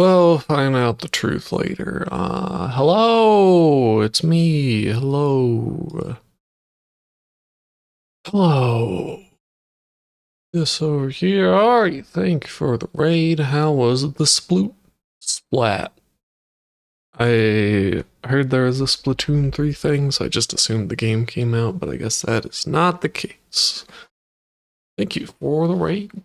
We'll find out the truth later. Hello, it's me. Hello. Hello. This over here. Alright, thank you for the raid. How was the splat? I heard there was a Splatoon 3 thing, so I just assumed the game came out, but I guess that is not the case. Thank you for the raid.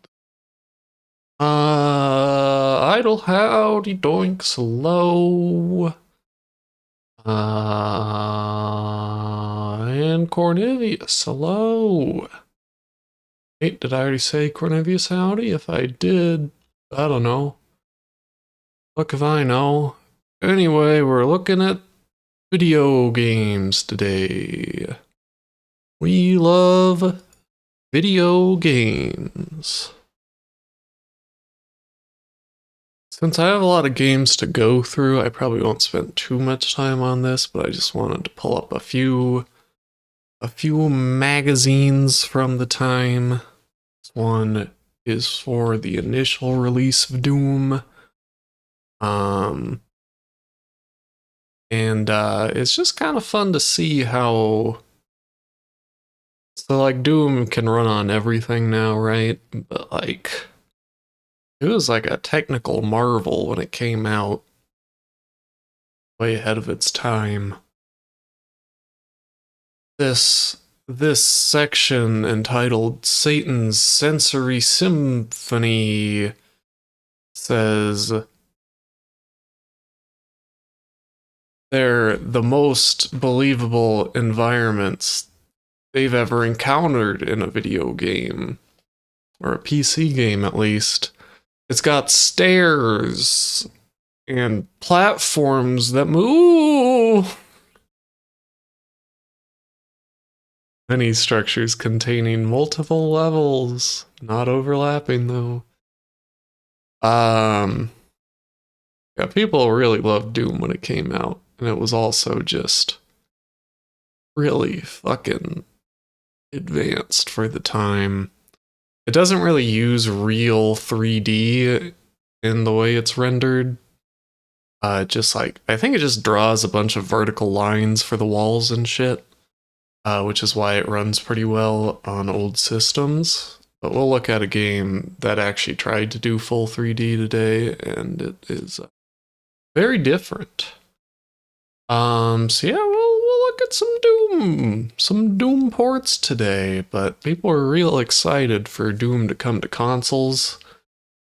Idle howdy doinks, hello. And Cornelius, hello. Wait, did I already say Cornelius howdy? If I did, I don't know. Look if I know. Anyway, we're looking at video games today. We love video games. Since I have a lot of games to go through, I probably won't spend too much time on this, but I just wanted to pull up a few magazines from the time. This one is for the initial release of Doom. It's just kind of fun to see how like Doom can run on everything now, right? But like it was like a technical marvel when it came out, way ahead of its time. This section entitled Satan's Sensory Symphony says they're the most believable environments they've ever encountered in a video game, or a PC game at least. It's got stairs and platforms that move. Many structures containing multiple levels, not overlapping though. Yeah, people really loved Doom when it came out, and it was also just really fucking advanced for the time. It doesn't really use real 3D in the way it's rendered. Just like, I think it just draws a bunch of vertical lines for the walls and shit, which is why it runs pretty well on old systems. But we'll look at a game that actually tried to do full 3D today, and it is very different. So yeah, we'll look at some Doom ports today, but people are real excited for Doom to come to consoles.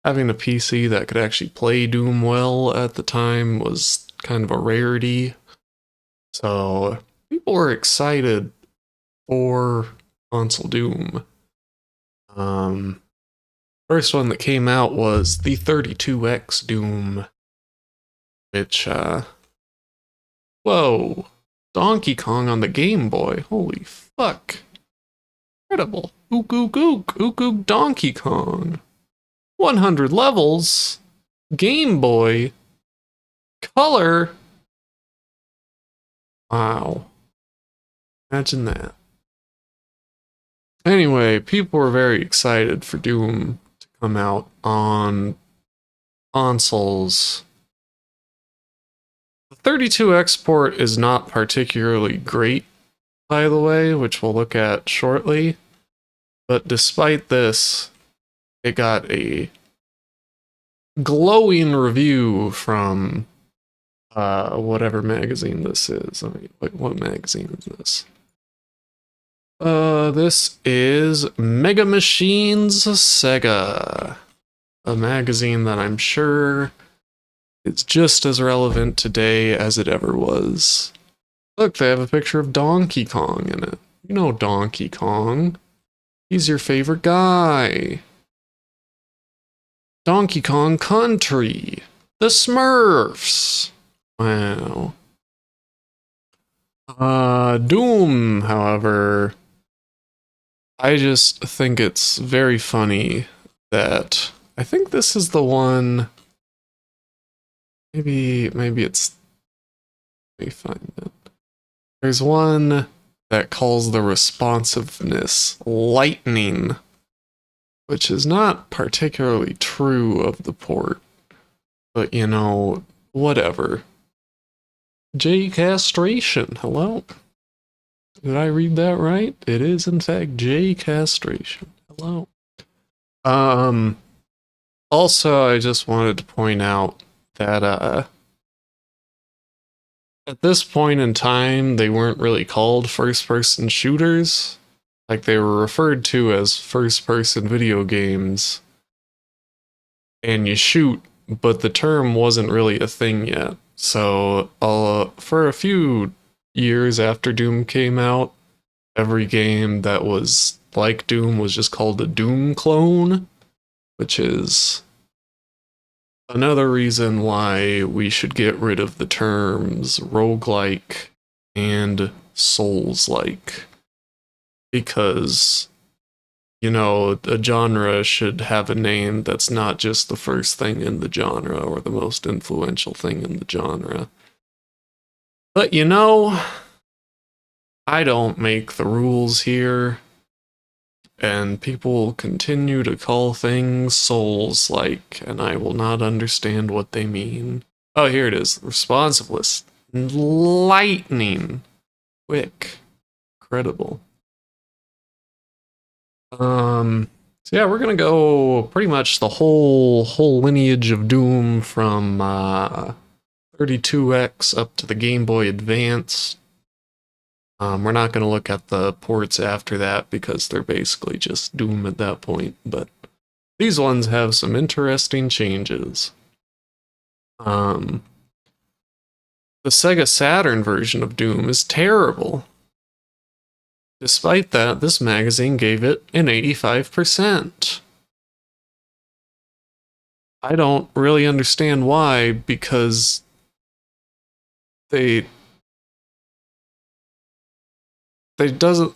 Having a PC that could actually play Doom well at the time was kind of a rarity. So people were excited for console Doom. First one that came out was the 32X Doom, which whoa, Donkey Kong on the Game Boy. Holy fuck. Incredible. Ook ook ook. Ook ook Donkey Kong. 100 levels. Game Boy. Color. Wow. Imagine that. Anyway, people were very excited for Doom to come out on consoles. The 32X port is not particularly great, by the way, which we'll look at shortly. But despite this, it got a glowing review from whatever magazine this is. I mean, what magazine is this? This is Mega Machines Sega, a magazine that I'm sure is just as relevant today as it ever was. Look, they have a picture of Donkey Kong in it. You know Donkey Kong. He's your favorite guy. Donkey Kong Country. The Smurfs. Wow. Doom, however, I just think it's very funny that I think this is the one. Maybe it's. Let me find it. There's one that calls the responsiveness lightning, which is not particularly true of the port. But you know, whatever. J castration. Hello. Did I read that right? It is in fact J castration. Hello. Um Also I just wanted to point out that at this point in time they weren't really called first person shooters. Like they were referred to as first person video games and you shoot, but the term wasn't really a thing yet. So for a few years after Doom came out, every game that was like Doom was just called a Doom clone, which is another reason why we should get rid of the terms roguelike and souls-like. Because, you know, a genre should have a name that's not just the first thing in the genre or the most influential thing in the genre. But you know, I don't make the rules here, and people continue to call things souls-like, and I will not understand what they mean. Oh, here it is. Responsiveness. Lightning. Quick. Incredible. So yeah, we're gonna go pretty much the whole lineage of Doom from 32X up to the Game Boy Advance. We're not gonna look at the ports after that because they're basically just Doom at that point, but these ones have some interesting changes. The Sega Saturn version of Doom is terrible. Despite that, this magazine gave it an 85%. I don't really understand why, because they didn't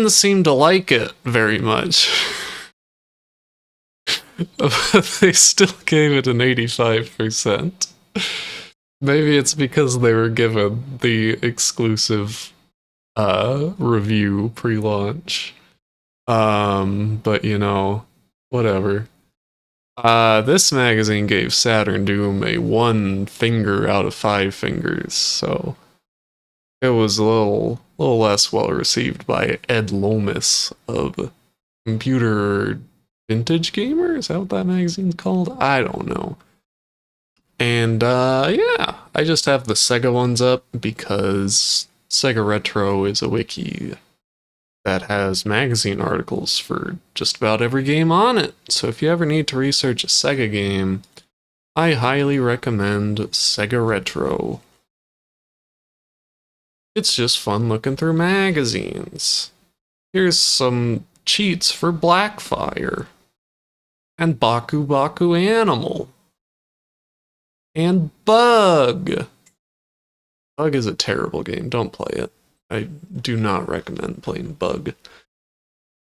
seem to like it very much. But they still gave it an 85%. Maybe it's because they were given the exclusive review pre-launch. But you know, whatever. This magazine gave Saturn Doom a 1 finger out of 5 fingers, so it was a little less well received by Ed Lomas of Computer Vintage Gamer. Is that what that magazine's called? I don't know. And yeah, I just have the Sega ones up because Sega Retro is a wiki that has magazine articles for just about every game on it. So if you ever need to research a Sega game, I highly recommend Sega Retro. It's just fun looking through magazines. Here's some cheats for Blackfire, and Baku Baku Animal, and Bug. Bug is a terrible game, don't play it. I do not recommend playing Bug.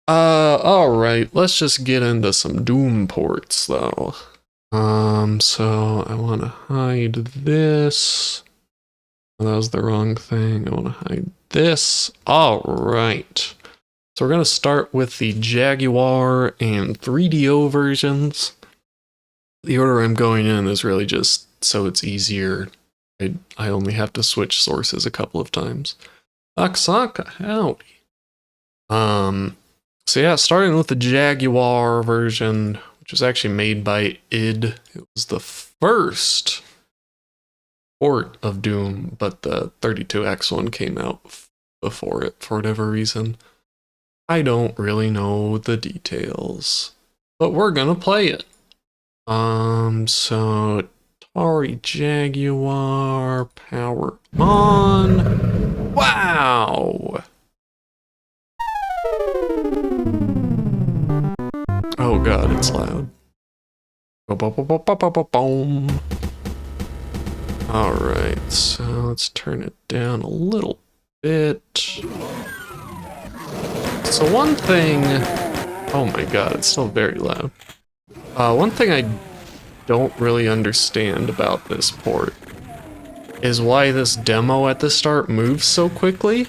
Alright, let's just get into some Doom ports, though. So I want to hide this. Oh, that was the wrong thing. I want to hide this. Alright. So we're going to start with the Jaguar and 3DO versions. The order I'm going in is really just so it's easier. I only have to switch sources a couple of times. Aksaka, howdy. So yeah, starting with the Jaguar version, which was actually made by id. It was the first port of Doom, but the 32X one came out before it for whatever reason. I don't really know the details, but we're gonna play it. So Atari Jaguar, power on. Wow! Oh god, it's loud. Alright, so let's turn it down a little bit. So one thing... Oh my god, it's still very loud. One thing I don't really understand about this port is why this demo at the start moves so quickly.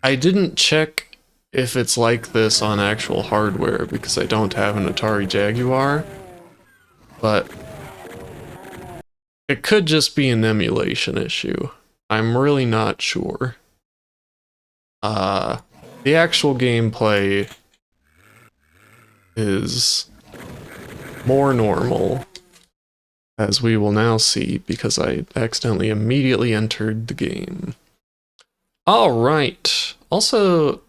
I didn't check if it's like this on actual hardware because I don't have an Atari Jaguar, but it could just be an emulation issue. I'm really not sure. The actual gameplay is more normal, as we will now see because I accidentally immediately entered the game. Alright, also,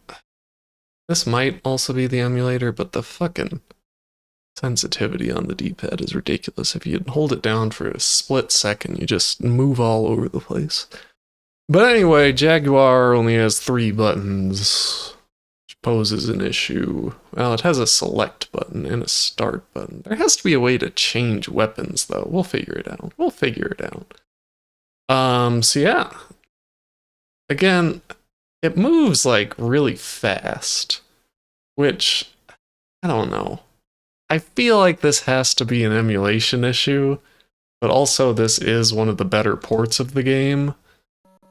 this might also be the emulator, but the fucking sensitivity on the D-pad is ridiculous. If you hold it down for a split second, you just move all over the place. But anyway, Jaguar only has 3 buttons, which poses an issue. Well, it has a select button and a start button. There has to be a way to change weapons, though. We'll figure it out. We'll figure it out. So yeah. Again, it moves, like, really fast, which, I don't know. I feel like this has to be an emulation issue, but also this is one of the better ports of the game.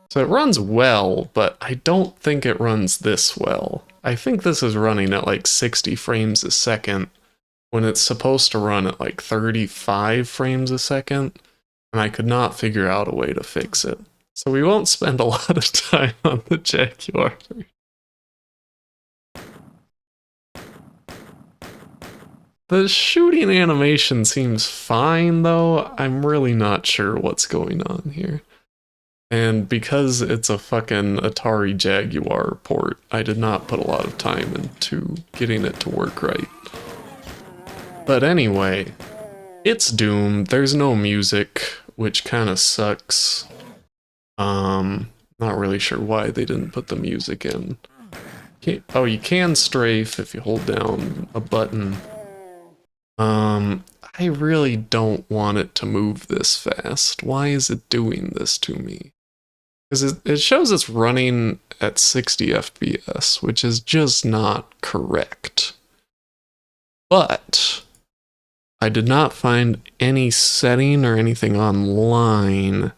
So it runs well, but I don't think it runs this well. I think this is running at like 60 frames a second when it's supposed to run at like 35 frames a second, and I could not figure out a way to fix it. So we won't spend a lot of time on the Jaguar. The shooting animation seems fine, though. I'm really not sure what's going on here. And because it's a fucking Atari Jaguar port, I did not put a lot of time into getting it to work right. But anyway, it's Doom. There's no music, which kind of sucks. Not really sure why they didn't put the music in. Oh, you can strafe if you hold down a button. I really don't want it to move this fast. Why is it doing this to me? Because it shows it's running at 60 FPS, which is just not correct. But I did not find any setting or anything online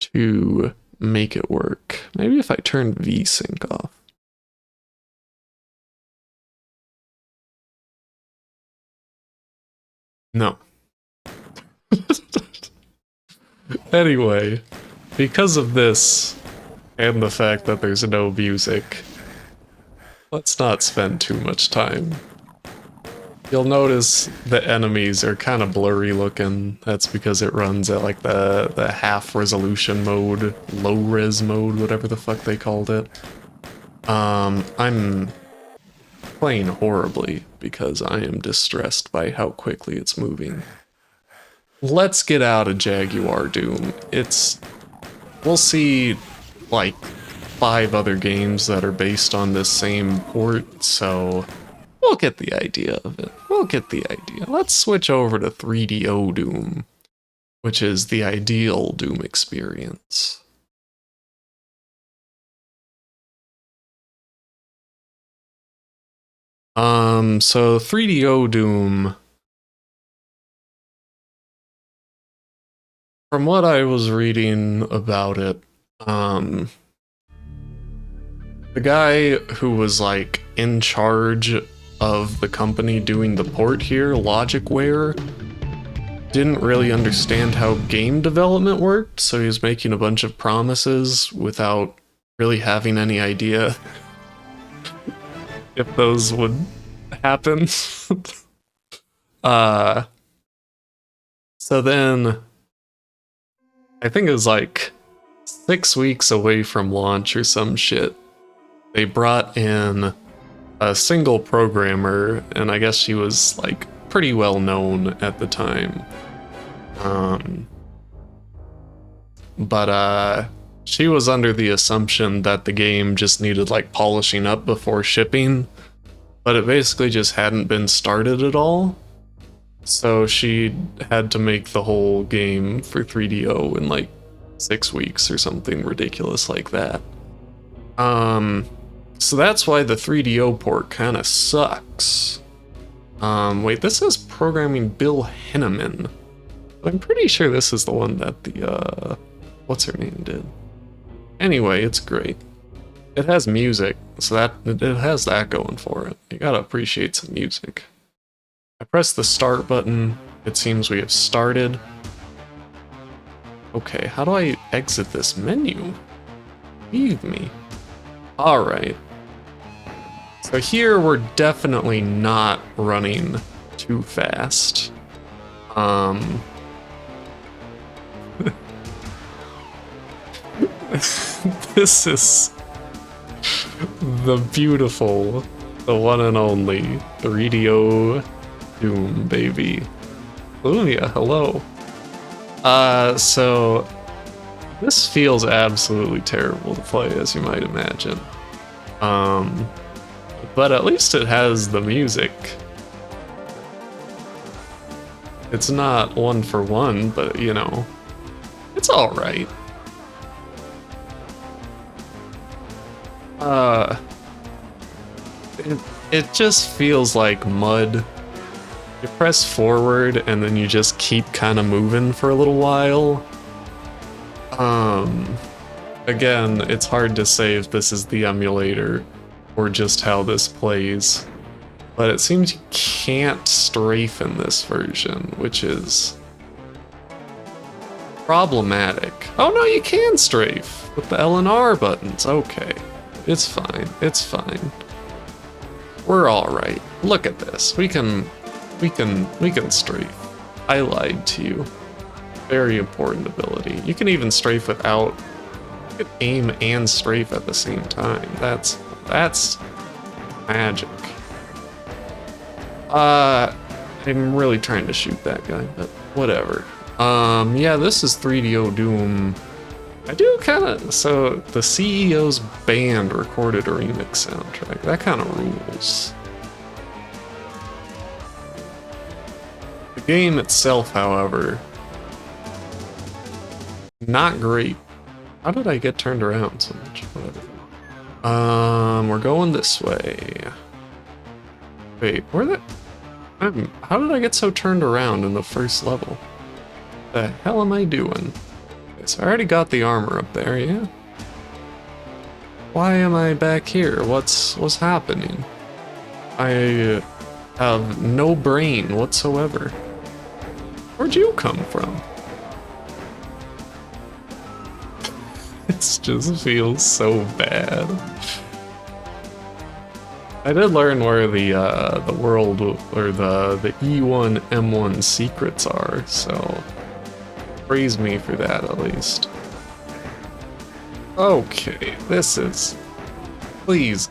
to make it work. Maybe if I turn VSync off. No. Anyway, because of this, and the fact that there's no music, let's not spend too much time. You'll notice the enemies are kind of blurry looking. That's because it runs at like the half resolution mode, low res mode, whatever the fuck they called it. I'm playing horribly because I am distressed by how quickly it's moving. Let's get out of Jaguar Doom. We'll see like 5 other games that are based on this same port, so we'll get the idea of it. We'll get the idea. Let's switch over to 3DO Doom, which is the ideal Doom experience. So 3DO Doom, from what I was reading about it, the guy who was like in charge of the company doing the port here, Logicware, didn't really understand how game development worked, so he was making a bunch of promises without really having any idea if those would happen. So then I think it was like 6 weeks away from launch or some shit, they brought in a single programmer, and I guess she was like pretty well known at the time. But she was under the assumption that the game just needed like polishing up before shipping, but it basically just hadn't been started at all. So she had to make the whole game for 3DO in like 6 weeks or something ridiculous like that. So that's why the 3DO port kind of sucks. Wait, this is programming Bill Henneman. I'm pretty sure this is the one that the, what's her name did. Anyway, it's great. It has music, so that it has that going for it. You gotta appreciate some music. I press the start button, it seems we have started. Okay, how do I exit this menu? Leave me. Alright. So here we're definitely not running too fast. This is the beautiful, the one and only 3DO Doom, baby. Lumia, hello. So this feels absolutely terrible to play, as you might imagine. But at least it has the music. It's not one for one, but you know, it's alright. It just feels like mud. You press forward and then you just keep kind of moving for a little while. Again, it's hard to say if this is the emulator or just how this plays. But it seems you can't strafe in this version, which is problematic. Oh no, you can strafe with the L and R buttons. Okay, it's fine. It's fine. We're all right. Look at this. We can strafe. I lied to you. Very important ability. You can even strafe without. You can aim and strafe at the same time. That's magic. I'm really trying to shoot that guy, but whatever. Yeah, this is 3DO Doom. I do kind of, so the CEO's band recorded a remix soundtrack. That kind of rules. The game itself, however, not great. How did I get turned around so much? Whatever. We're going this way. Wait, how did I get so turned around in the first level? The hell am I doing? Okay, so I already got the armor up there, yeah? Why am I back here? What's happening? I have no brain whatsoever. Where'd you come from? It just feels so bad. I did learn where the world or the E1 M1 secrets are, so praise me for that at least. Okay, this is, please.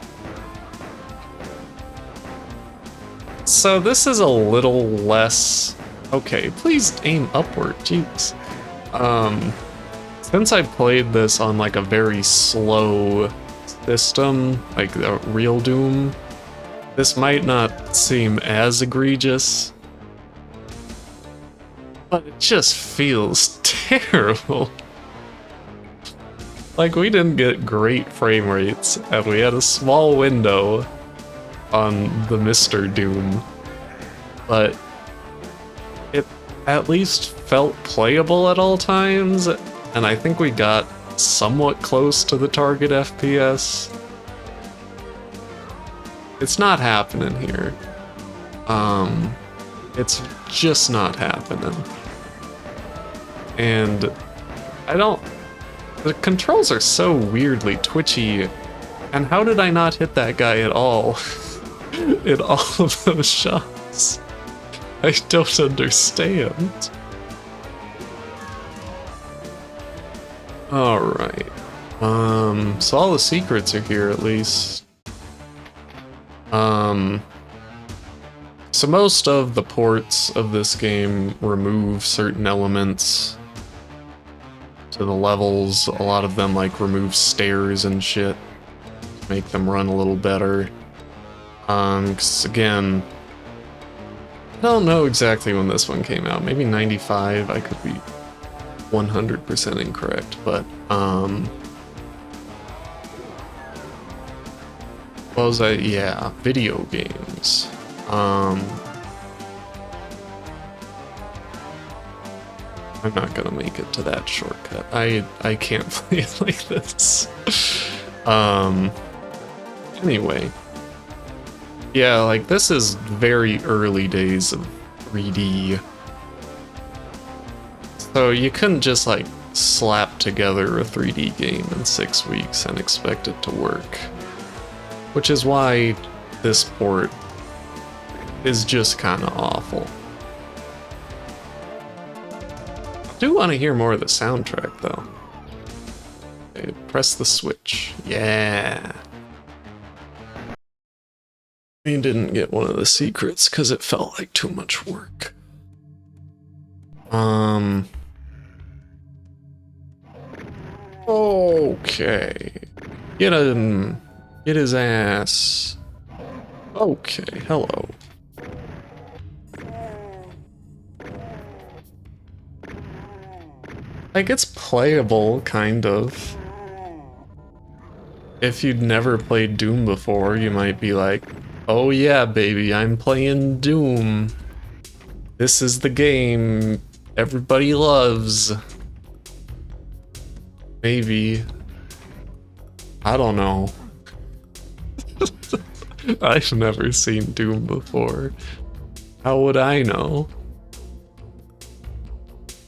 So this is a little less. Okay, please aim upward. Jeez. Since I played this on like a very slow system, like the real Doom, this might not seem as egregious, but it just feels terrible. Like, we didn't get great frame rates, and we had a small window on the Mr. Doom, but it at least felt playable at all times, and I think we got somewhat close to the target FPS. It's not happening here. It's just not happening. And the controls are so weirdly twitchy, and how did I not hit that guy at all in all of those shots? I don't understand. Alright. So all the secrets are here at least. So most of the ports of this game remove certain elements to the levels. A lot of them like remove stairs and shit to make them run a little better. 'Cause again, I don't know exactly when this one came out. Maybe 95. I could be 100% incorrect, but what was I? Yeah, video games. I'm not gonna make it to that shortcut. I can't play it like this. Anyway. Yeah, like this is very early days of 3D So you couldn't just like slap together a 3D game in 6 weeks and expect it to work. Which is why this port is just kind of awful. I do want to hear more of the soundtrack though. Okay, press the switch. Yeah. We didn't get one of the secrets because it felt like too much work. Okay. Get him. Get his ass. Okay, hello. Like, it's playable, kind of. If you'd never played Doom before, you might be like, oh yeah, baby, I'm playing Doom. This is the game everybody loves. Maybe. I don't know. I've never seen Doom before. How would I know?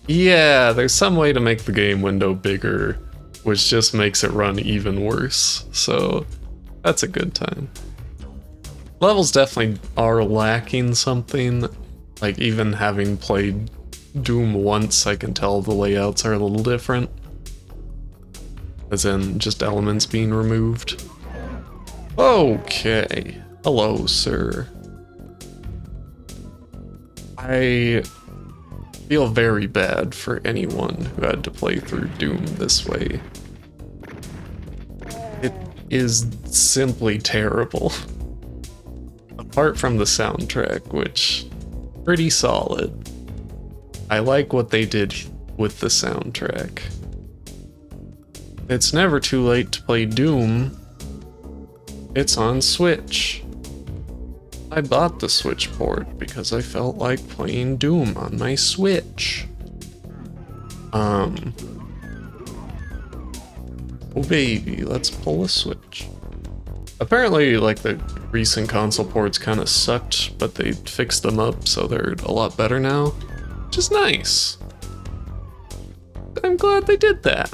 Yeah, there's some way to make the game window bigger, which just makes it run even worse. So that's a good time. Levels definitely are lacking something. Like, even having played Doom once, I can tell the layouts are a little different. As in, just elements being removed. Okay. Hello, sir. I feel very bad for anyone who had to play through Doom this way. It is simply terrible. Apart from the soundtrack, which pretty solid. I like what they did with the soundtrack. It's never too late to play Doom. It's on Switch. I bought the Switch port because I felt like playing Doom on my Switch. Oh baby, let's pull a Switch. Apparently, like, the recent console ports kind of sucked, but they fixed them up so they're a lot better now, which is nice. I'm glad they did that.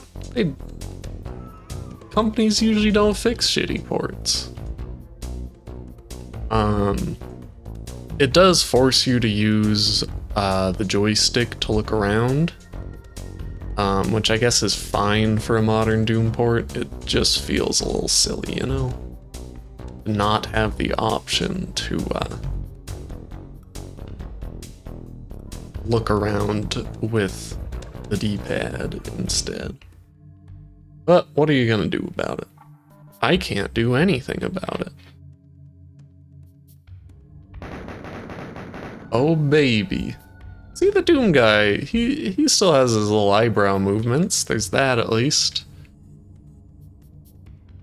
Companies usually don't fix shitty ports. It does force you to use the joystick to look around, which I guess is fine for a modern Doom port. It just feels a little silly, you know? Not have the option to look around with the D-pad instead. But what are you gonna do about it? I can't do anything about it. Oh baby. See, the Doom guy, he still has his little eyebrow movements. There's that at least.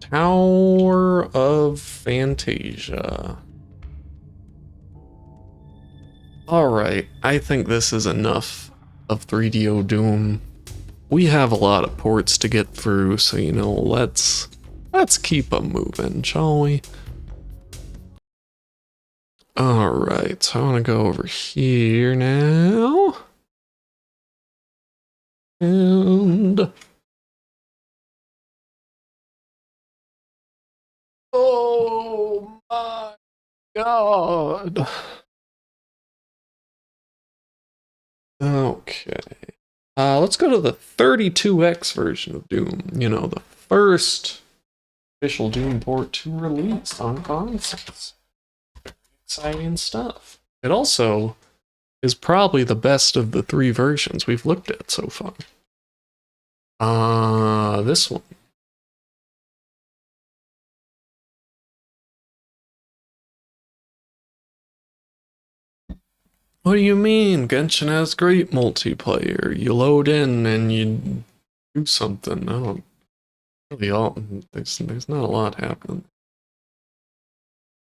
Tower of Fantasia. Alright, I think this is enough of 3DO Doom. We have a lot of ports to get through, so you know, let's keep them moving, shall we? Alright, so I want to go over here now. And... oh my god. Okay. Let's go to the 32X version of Doom. You know, the first official Doom port to release on consoles. Exciting stuff. It also is probably the best of the 3 versions we've looked at so far. This one. What do you mean? Genshin has great multiplayer. You load in and you do something. I don't really there's not a lot happening.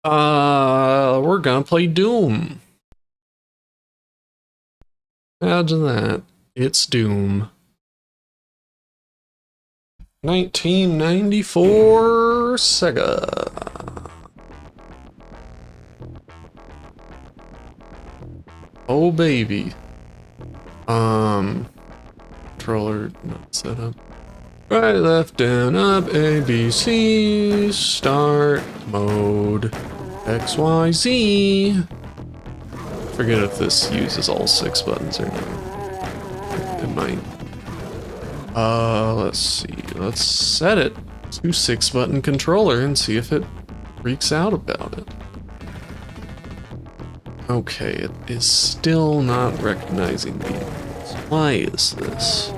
We're gonna play Doom. Imagine that. It's Doom. 1994 Sega. Oh baby. controller not set up. Right, left, down, up, A, B, C, start, mode, X, Y, Z. Forget if this uses all 6 buttons or not. It might. Let's see. Let's set it to 6-button controller and see if it freaks out about it. Okay, it is still not recognizing me. Why is this?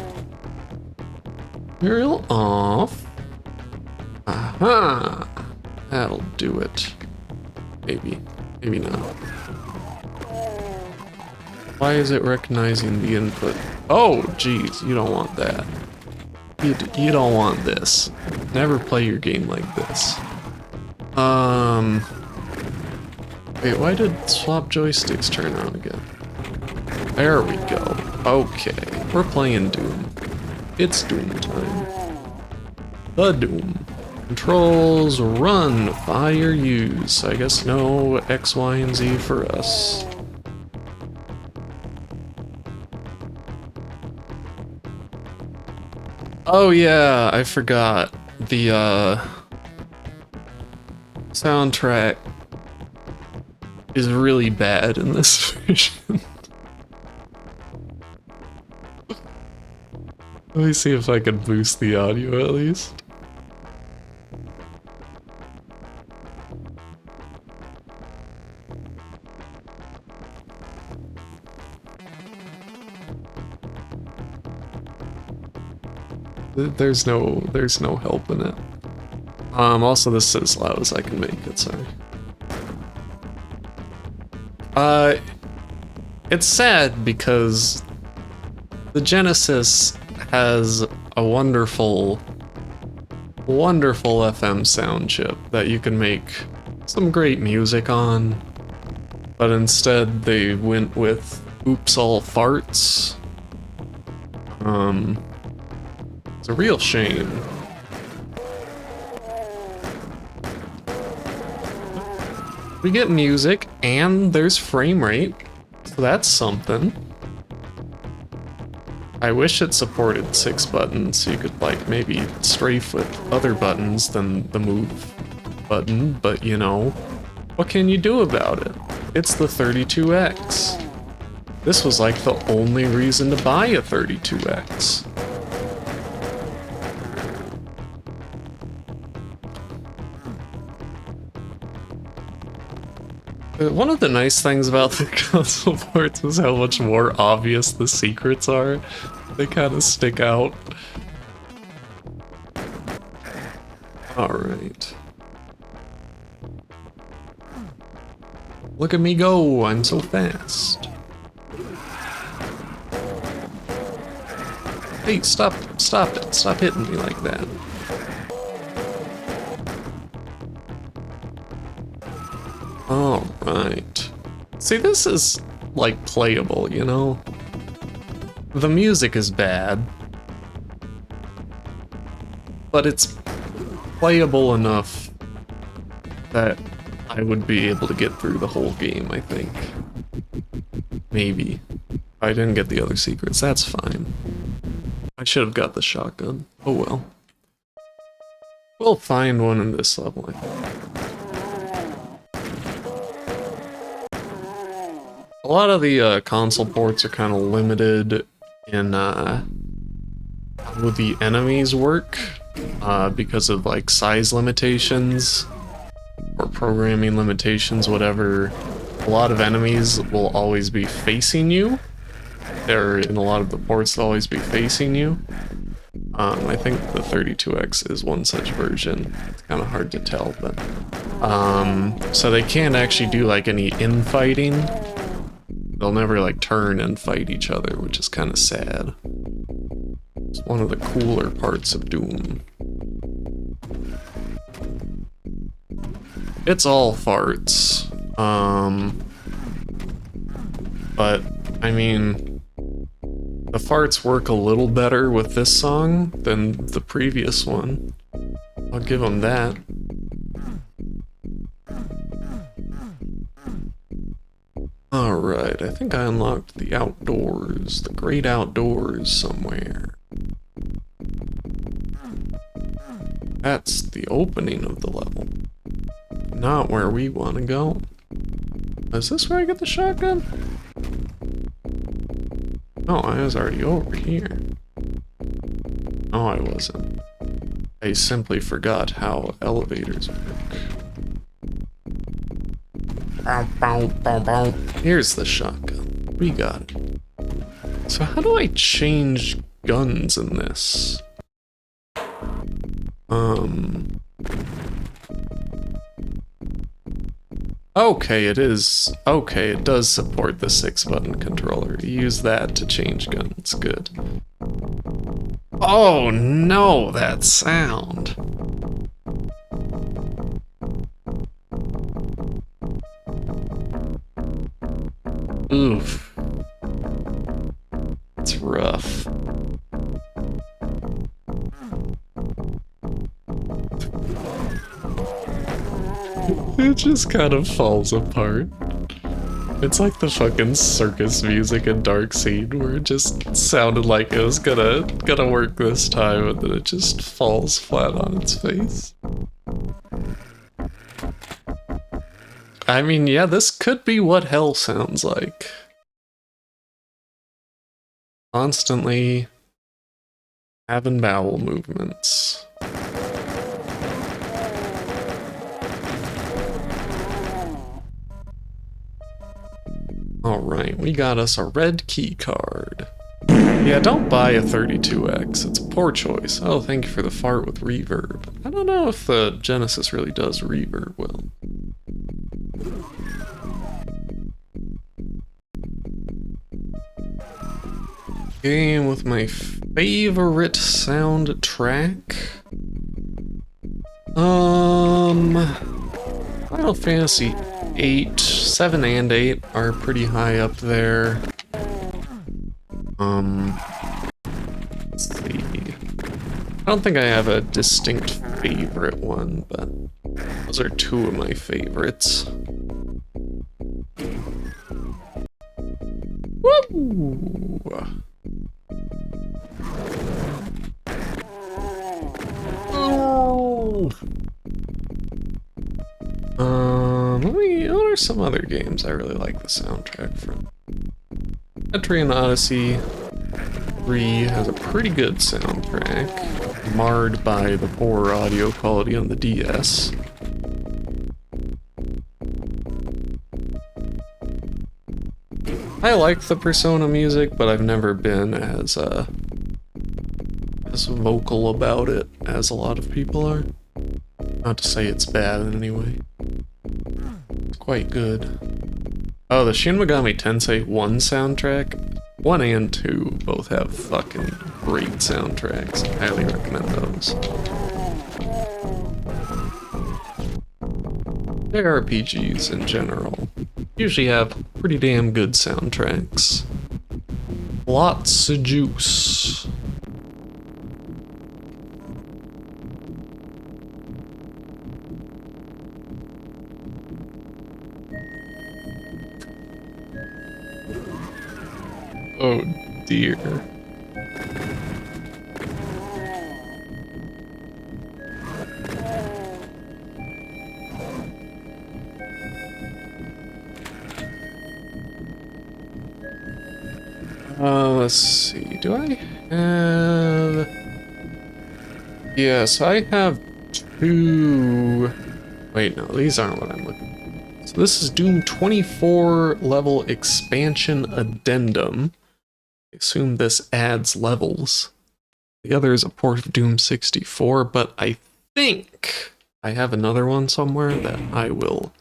Serial off. Aha! That'll do it. Maybe. Maybe not. Why is it recognizing the input? Oh, geez, you don't want that. You don't want this. Never play your game like this. Wait, why did swap joysticks turn on again? There we go. Okay, we're playing Doom. It's Doom time. The Doom. Controls, run, fire, use. I guess no X, Y, and Z for us. Oh yeah, I forgot. The soundtrack is really bad in this version. Let me see if I can boost the audio at least. There's no help in it. Also this is as loud as I can make it, sorry. It's sad because the Genesis has a wonderful FM sound chip that you can make some great music on, but instead they went with Oops All Farts. It's a real shame. We get music and there's frame rate, so that's something. I wish it supported 6 buttons so you could like maybe strafe with other buttons than the move button, but you know, what can you do about it? It's the 32X. This was like the only reason to buy a 32X. One of the nice things about the console ports is how much more obvious the secrets are. They kind of stick out. Alright. Look at me go, I'm so fast. Hey, stop it, stop hitting me like that. Alright. See, this is, like, playable, you know? The music is bad, but it's playable enough that I would be able to get through the whole game, I think. Maybe. I didn't get the other secrets, that's fine. I should have got the shotgun. Oh well. We'll find one in this level, I think. A lot of the console ports are kind of limited in how the enemies work because of like size limitations or programming limitations, whatever. A lot of enemies will always be facing you. They're in a lot of the ports, they'll always be facing you. I think the 32X is one such version. It's kind of hard to tell, but so they can't actually do like any infighting. They'll never like turn and fight each other, which is kind of sad. It's one of the cooler parts of Doom. It's all farts. But I mean, the farts work a little better with this song than the previous one. I'll give them that. Alright, Alright, I think I unlocked the outdoors, the great outdoors somewhere. That's the opening of the level. Not where we want to go. Is this where I get the shotgun? Oh, I was already over here. No, I wasn't. I simply forgot how elevators work. Bow, bow, bow, bow. Here's the shotgun. We got it. So how do I change guns in this? Okay, it is. Okay, it does support the 6-button controller. Use that to change guns. Good. Oh no, that sound. Oof. It's rough. It just kind of falls apart. It's like the fucking circus music in Darkseid, where it just sounded like it was gonna work this time, and then it just falls flat on its face. I mean, yeah, this could be what hell sounds like. Constantly having bowel movements. Alright, we got us a red key card. Yeah, don't buy a 32X, it's a poor choice. Oh, thank you for the fart with reverb. I don't know if the Genesis really does reverb well. Game with my favorite soundtrack. Final Fantasy 8, 7 and 8 are pretty high up there. Let's see. I don't think I have a distinct favorite one, but those are two of my favorites. Woo! Oh! What are some other games I really like the soundtrack from? Etrian Odyssey 3 has a pretty good soundtrack, marred by the poor audio quality on the DS. I like the Persona music, but I've never been as vocal about it as a lot of people are. Not to say it's bad in any way. It's quite good. Oh, the Shin Megami Tensei 1 soundtrack, 1 and 2 both have fucking great soundtracks. I highly recommend those. JRPGs in general usually have pretty damn good soundtracks. Lots of juice. Oh dear. Let's see, do I have... Yes, I have 2... Wait, no, these aren't what I'm looking for. So this is Doom 24 level expansion addendum. I assume this adds levels. The other is a port of Doom 64, but I think I have another one somewhere that I will...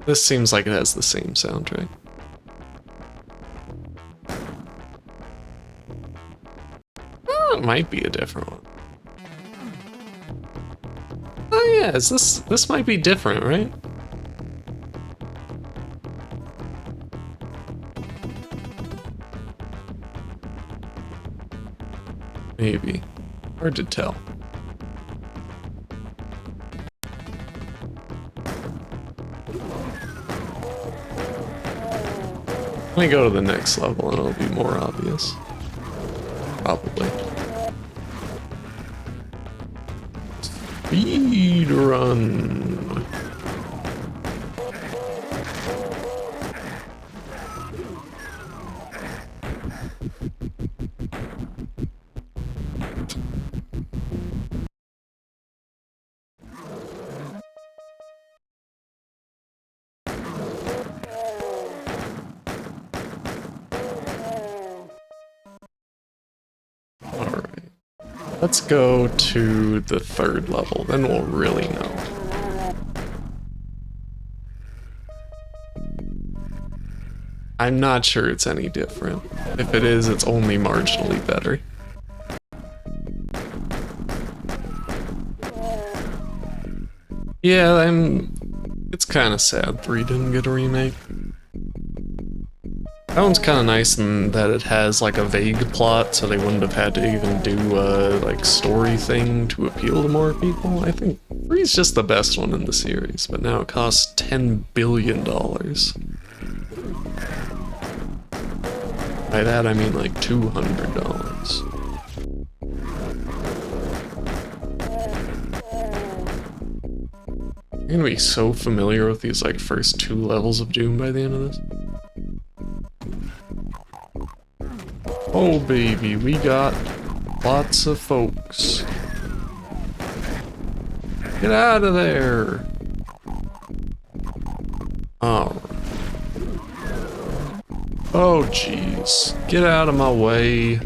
This seems like it has the same soundtrack. Oh, it might be a different one. Oh yeah, this might be different, right? Maybe. Hard to tell. Let me go to the next level and it'll be more obvious. Probably. Speed run. Let's go to the third level, then we'll really know. I'm not sure it's any different. If it is, it's only marginally better. Yeah, it's kind of sad 3 didn't get a remake. That one's kind of nice in that it has like a vague plot, so they wouldn't have had to even do a like story thing to appeal to more people. I think 3 is just the best one in the series, but now it costs $10 billion. By that I mean like $200. I'm gonna be so familiar with these like first 2 levels of Doom by the end of this. Oh baby, we got lots of folks. Get out of there! Oh. Oh jeez. Get out of my way.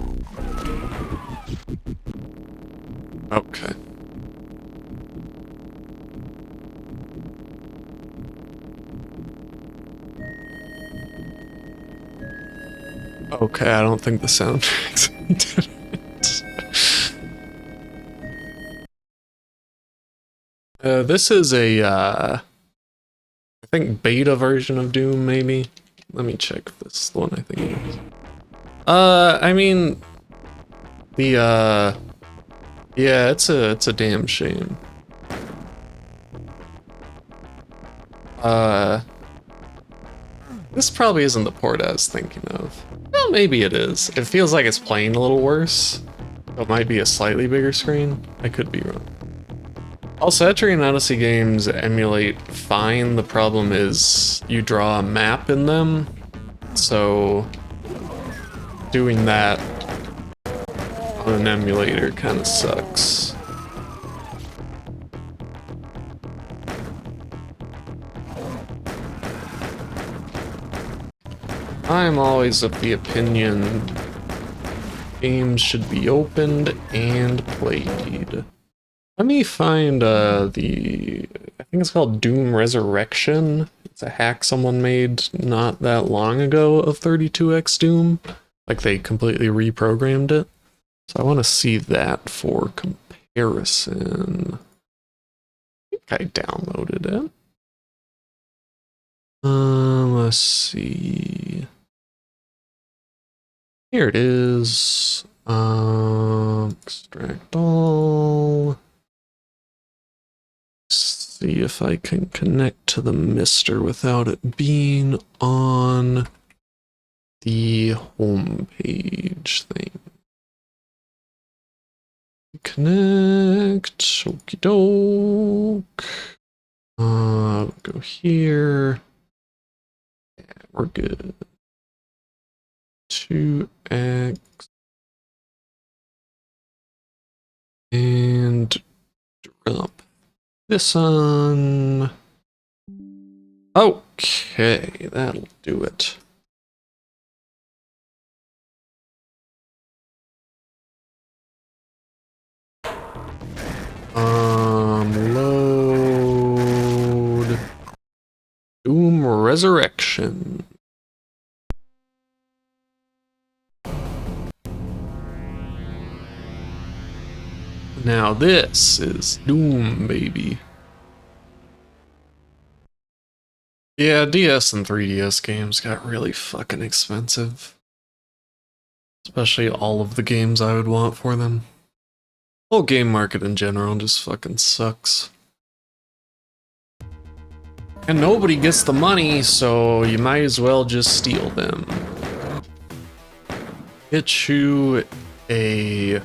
Okay. Okay, I don't think the soundtracks did it. This is a, I think beta version of Doom, maybe? Let me check this one, I think it is. I mean, the, yeah, it's a damn shame. This probably isn't the port I was thinking of. Well, maybe it is. It feels like it's playing a little worse. It might be a slightly bigger screen. I could be wrong. Also, Etrian Odyssey games emulate fine. The problem is you draw a map in them, so doing that on an emulator kind of sucks. I'm always of the opinion games should be opened and played. Let me find I think it's called Doom Resurrection. It's a hack someone made not that long ago of 32X Doom. Like they completely reprogrammed it. So I want to see that for comparison. I think I downloaded it. Let's see. Here it is. Extract all. See if I can connect to the Mister without it being on the homepage thing. Connect. Okie doke. Go here. Yeah, we're good. 2x. And drop this on. Okay, that'll do it. Load Doom Resurrection. Now this is Doom, baby. Yeah, DS and 3DS games got really fucking expensive. Especially all of the games I would want for them. The whole game market in general just fucking sucks. And nobody gets the money, so you might as well just steal them. Get you a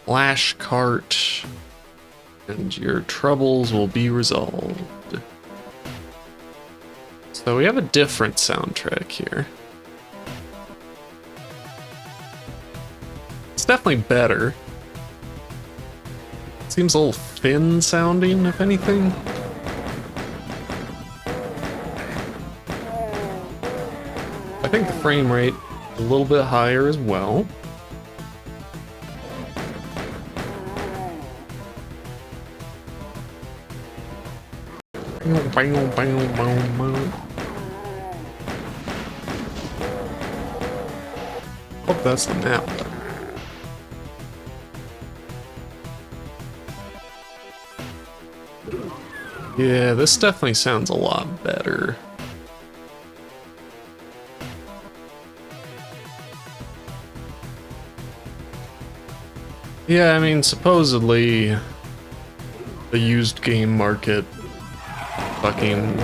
flash cart, and your troubles will be resolved. So we have a different soundtrack here. It's definitely better. Seems a little thin sounding, if anything. I think the frame rate is a little bit higher as well. Hope that's the map. Yeah, this definitely sounds a lot better. Yeah, I mean, supposedly the used game market fucking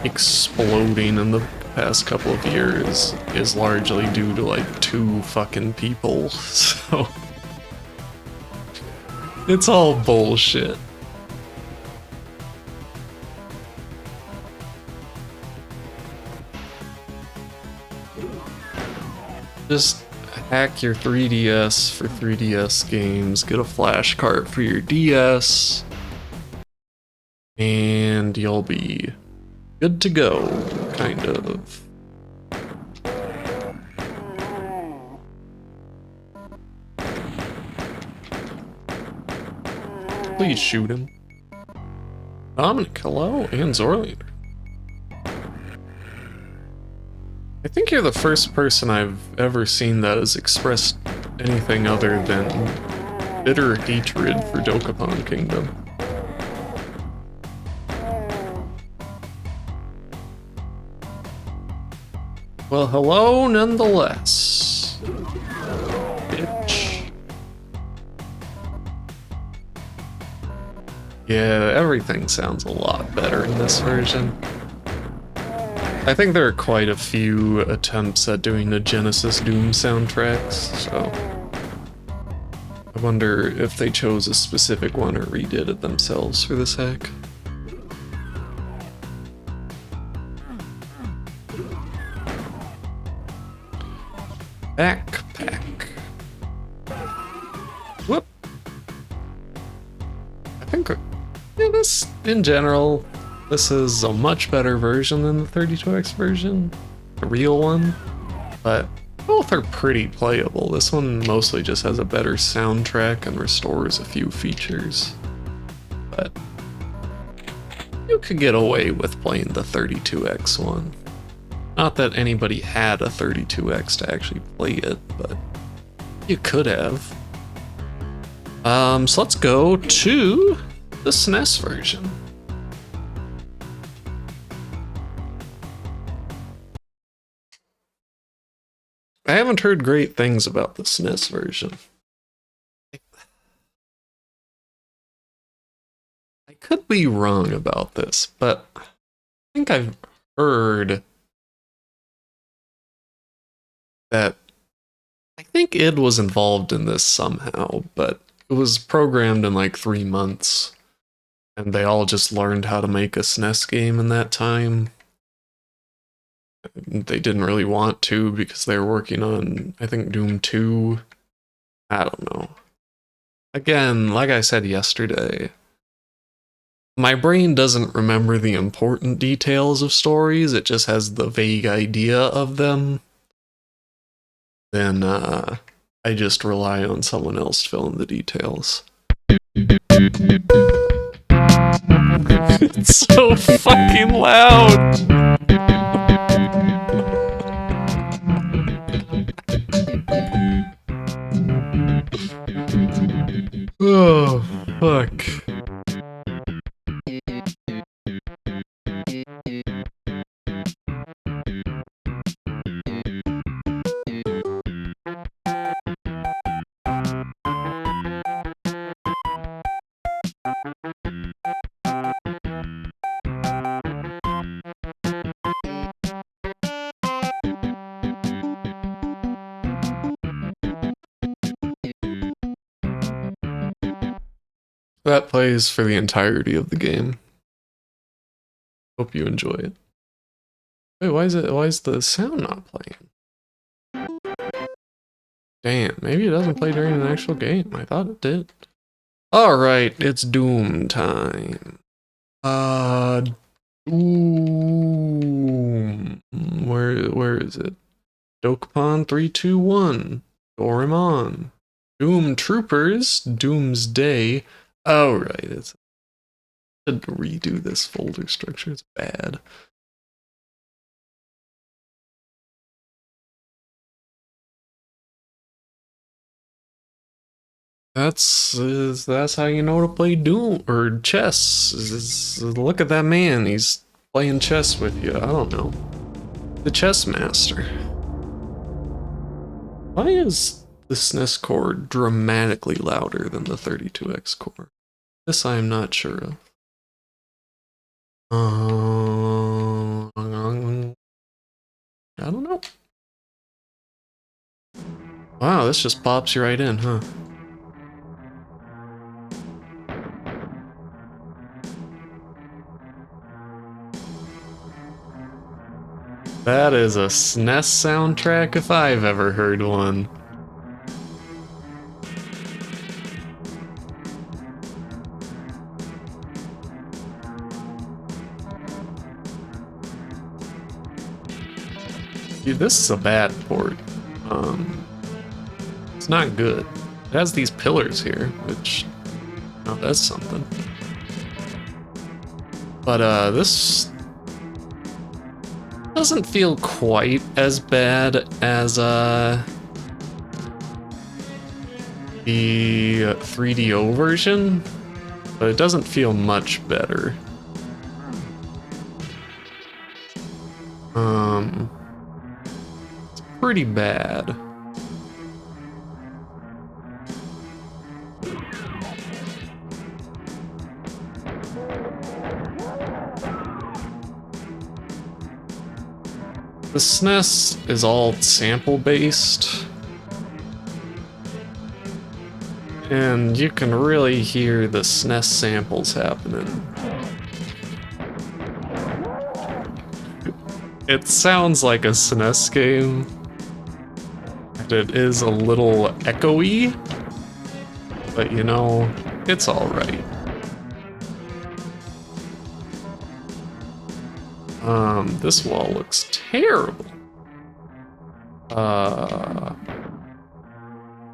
exploding in the past couple of years is largely due to like 2 fucking people, so it's all bullshit. Just hack your 3DS for 3DS games, get a flash cart for your DS, and you'll be good to go, kind of. Please shoot him. Dominic, hello, and Zorlander. I think you're the first person I've ever seen that has expressed anything other than bitter hatred for Dokapon Kingdom. Well, hello nonetheless, bitch. Yeah, everything sounds a lot better in this version. I think there are quite a few attempts at doing the Genesis Doom soundtracks, so I wonder if they chose a specific one or redid it themselves for this hack. Backpack. Whoop. I think, yeah, this, in general, this is a much better version than the 32X version, the real one, but both are pretty playable. This one mostly just has a better soundtrack and restores a few features, but you could get away with playing the 32X one. Not that anybody had a 32X to actually play it, but you could have. So let's go to the SNES version. I haven't heard great things about the SNES version. I could be wrong about this, but I think I've heard that I think id was involved in this somehow, but it was programmed in like 3 months, and they all just learned how to make a SNES game in that time. They didn't really want to because they were working on, I think, Doom 2. I don't know. Again, like I said yesterday, my brain doesn't remember the important details of stories, it just has the vague idea of them. Then I just rely on someone else to fill in the details. It's so fucking loud! Oh, fuck. That plays for the entirety of the game. Hope you enjoy it. Wait, why is the sound not playing? Damn, maybe it doesn't play during an actual game. I thought it did. Alright, it's Doom time. Doom. Where is it? Dokapon 321. Doraemon. Doom Troopers. Doomsday. Oh, right. It's to redo this folder structure. It's bad. That's how you know to play Doom or chess. Look at that man. He's playing chess with you. I don't know. The chess master. Why is the SNES core dramatically louder than the 32X core? This I am not sure of. I don't know. Wow, this just pops you right in, huh? That is a SNES soundtrack if I've ever heard one. Dude, this is a bad port. It's not good. It has these pillars here, which, oh, that's something. But this doesn't feel quite as bad as the 3DO version, but it doesn't feel much better. It's pretty bad. The SNES is all sample-based, and you can really hear the SNES samples happening. It sounds like a SNES game, and it is a little echoey, but you know, it's alright. This wall looks terrible.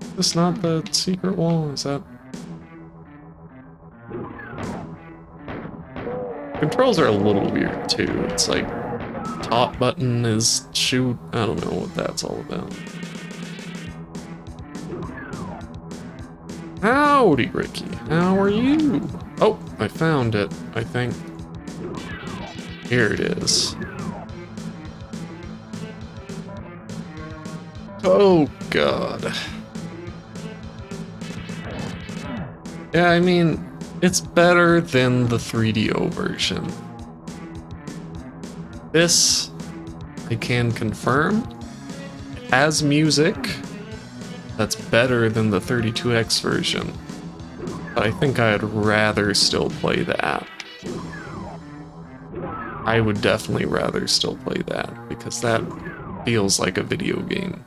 Is this not the secret wall? Is that? Controls are a little weird too. It's like top button is shoot. I don't know what that's all about. Howdy, Ricky. How are you? Oh, I found it, I think. Here it is. Oh, God. Yeah, I mean, it's better than the 3DO version. This, I can confirm, has music that's better than the 32X version. But I think I'd rather still play that. I would definitely rather still play that, because that feels like a video game.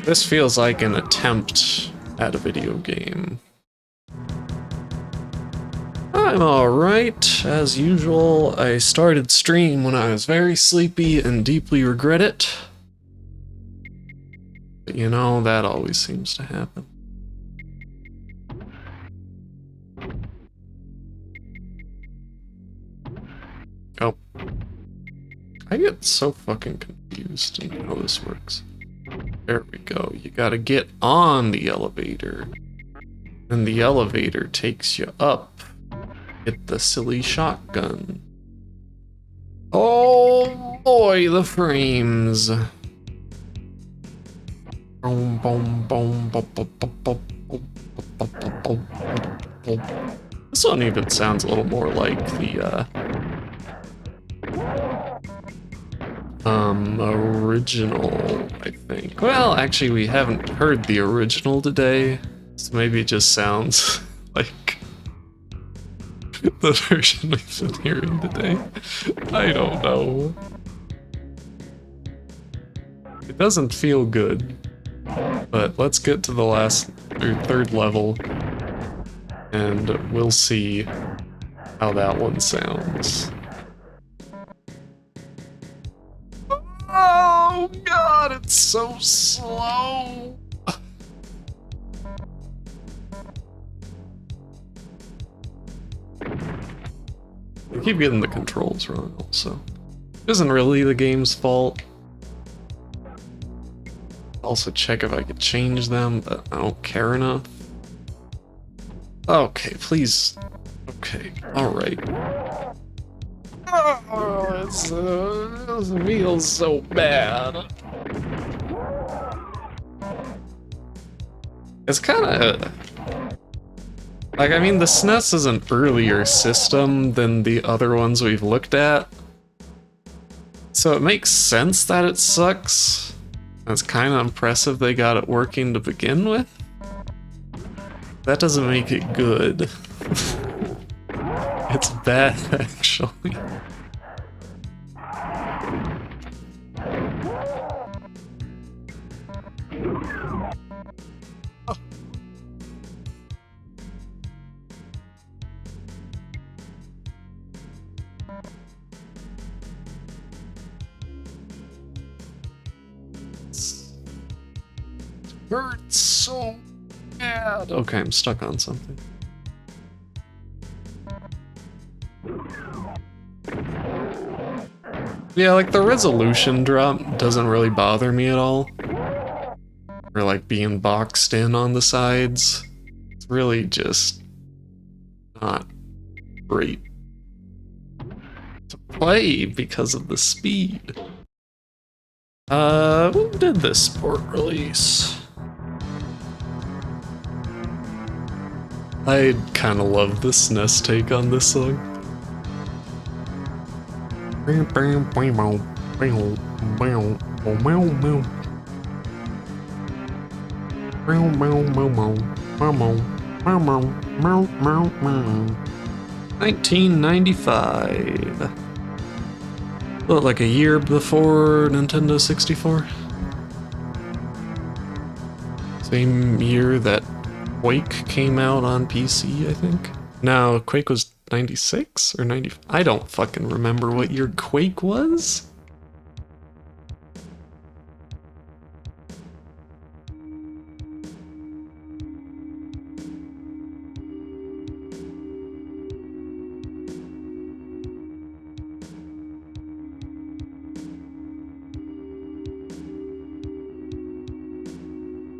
This feels like an attempt at a video game. I'm alright. As usual, I started stream when I was very sleepy and deeply regret it. But you know, that always seems to happen. Oh. I get so fucking confused in how this works. There we go. You gotta get on the elevator. And the elevator takes you up. Get the silly shotgun. Oh boy, the frames. Boom, boom, boom, boom, boom, boom, boom, boom, boom. This one even sounds a little more like the original, I think. Well, actually, we haven't heard the original today, So maybe it just sounds like the version we've been hearing today. I don't know. It doesn't feel good, but let's get to the last or third level and we'll see how that one sounds. Oh god, it's so slow. I keep getting the controls wrong also. It isn't really the game's fault. Also check if I could change them, but I don't care enough. Okay, please. Okay, alright. Oh, it feels so bad. It's kinda... like, I mean, the SNES is an earlier system than the other ones we've looked at. So it makes sense that it sucks. It's kinda impressive they got it working to begin with. That doesn't make it good. It's bad, actually. Hurts so bad. Okay, I'm stuck on something. Yeah, like the resolution drop doesn't really bother me at all. Or like being boxed in on the sides. It's really just not great to play because of the speed. When did this port release? I kind of love the SNES take on this song. 1995. What, like a year before Nintendo 64? Same year that Quake came out on PC, I think. No, Quake was 96 or 90. I don't fucking remember what year Quake was.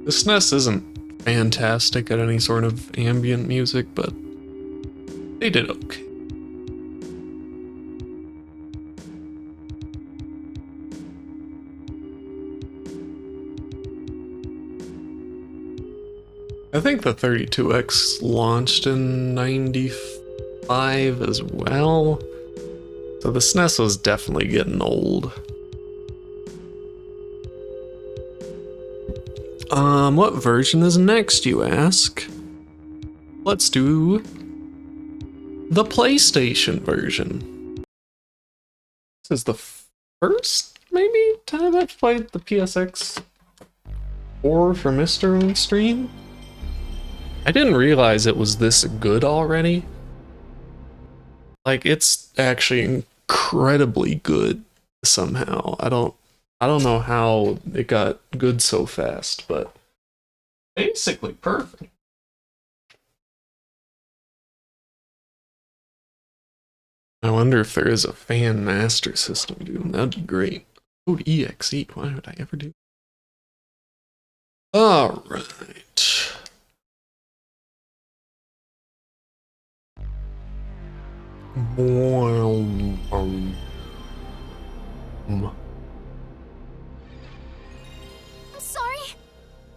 The SNES isn't fantastic at any sort of ambient music, but they did okay. I think the 32X launched in 95 as well, so the SNES was definitely getting old. What version is next, you ask? Let's do the PlayStation version. This is the first, maybe, time I've played the PSX 4 for Mr. on stream. I didn't realize it was this good already. Like, it's actually incredibly good somehow. I don't know how it got good so fast, but basically perfect. I wonder if there is a fan master system, dude. That'd be great. Code EXE, why would I ever do? Alright.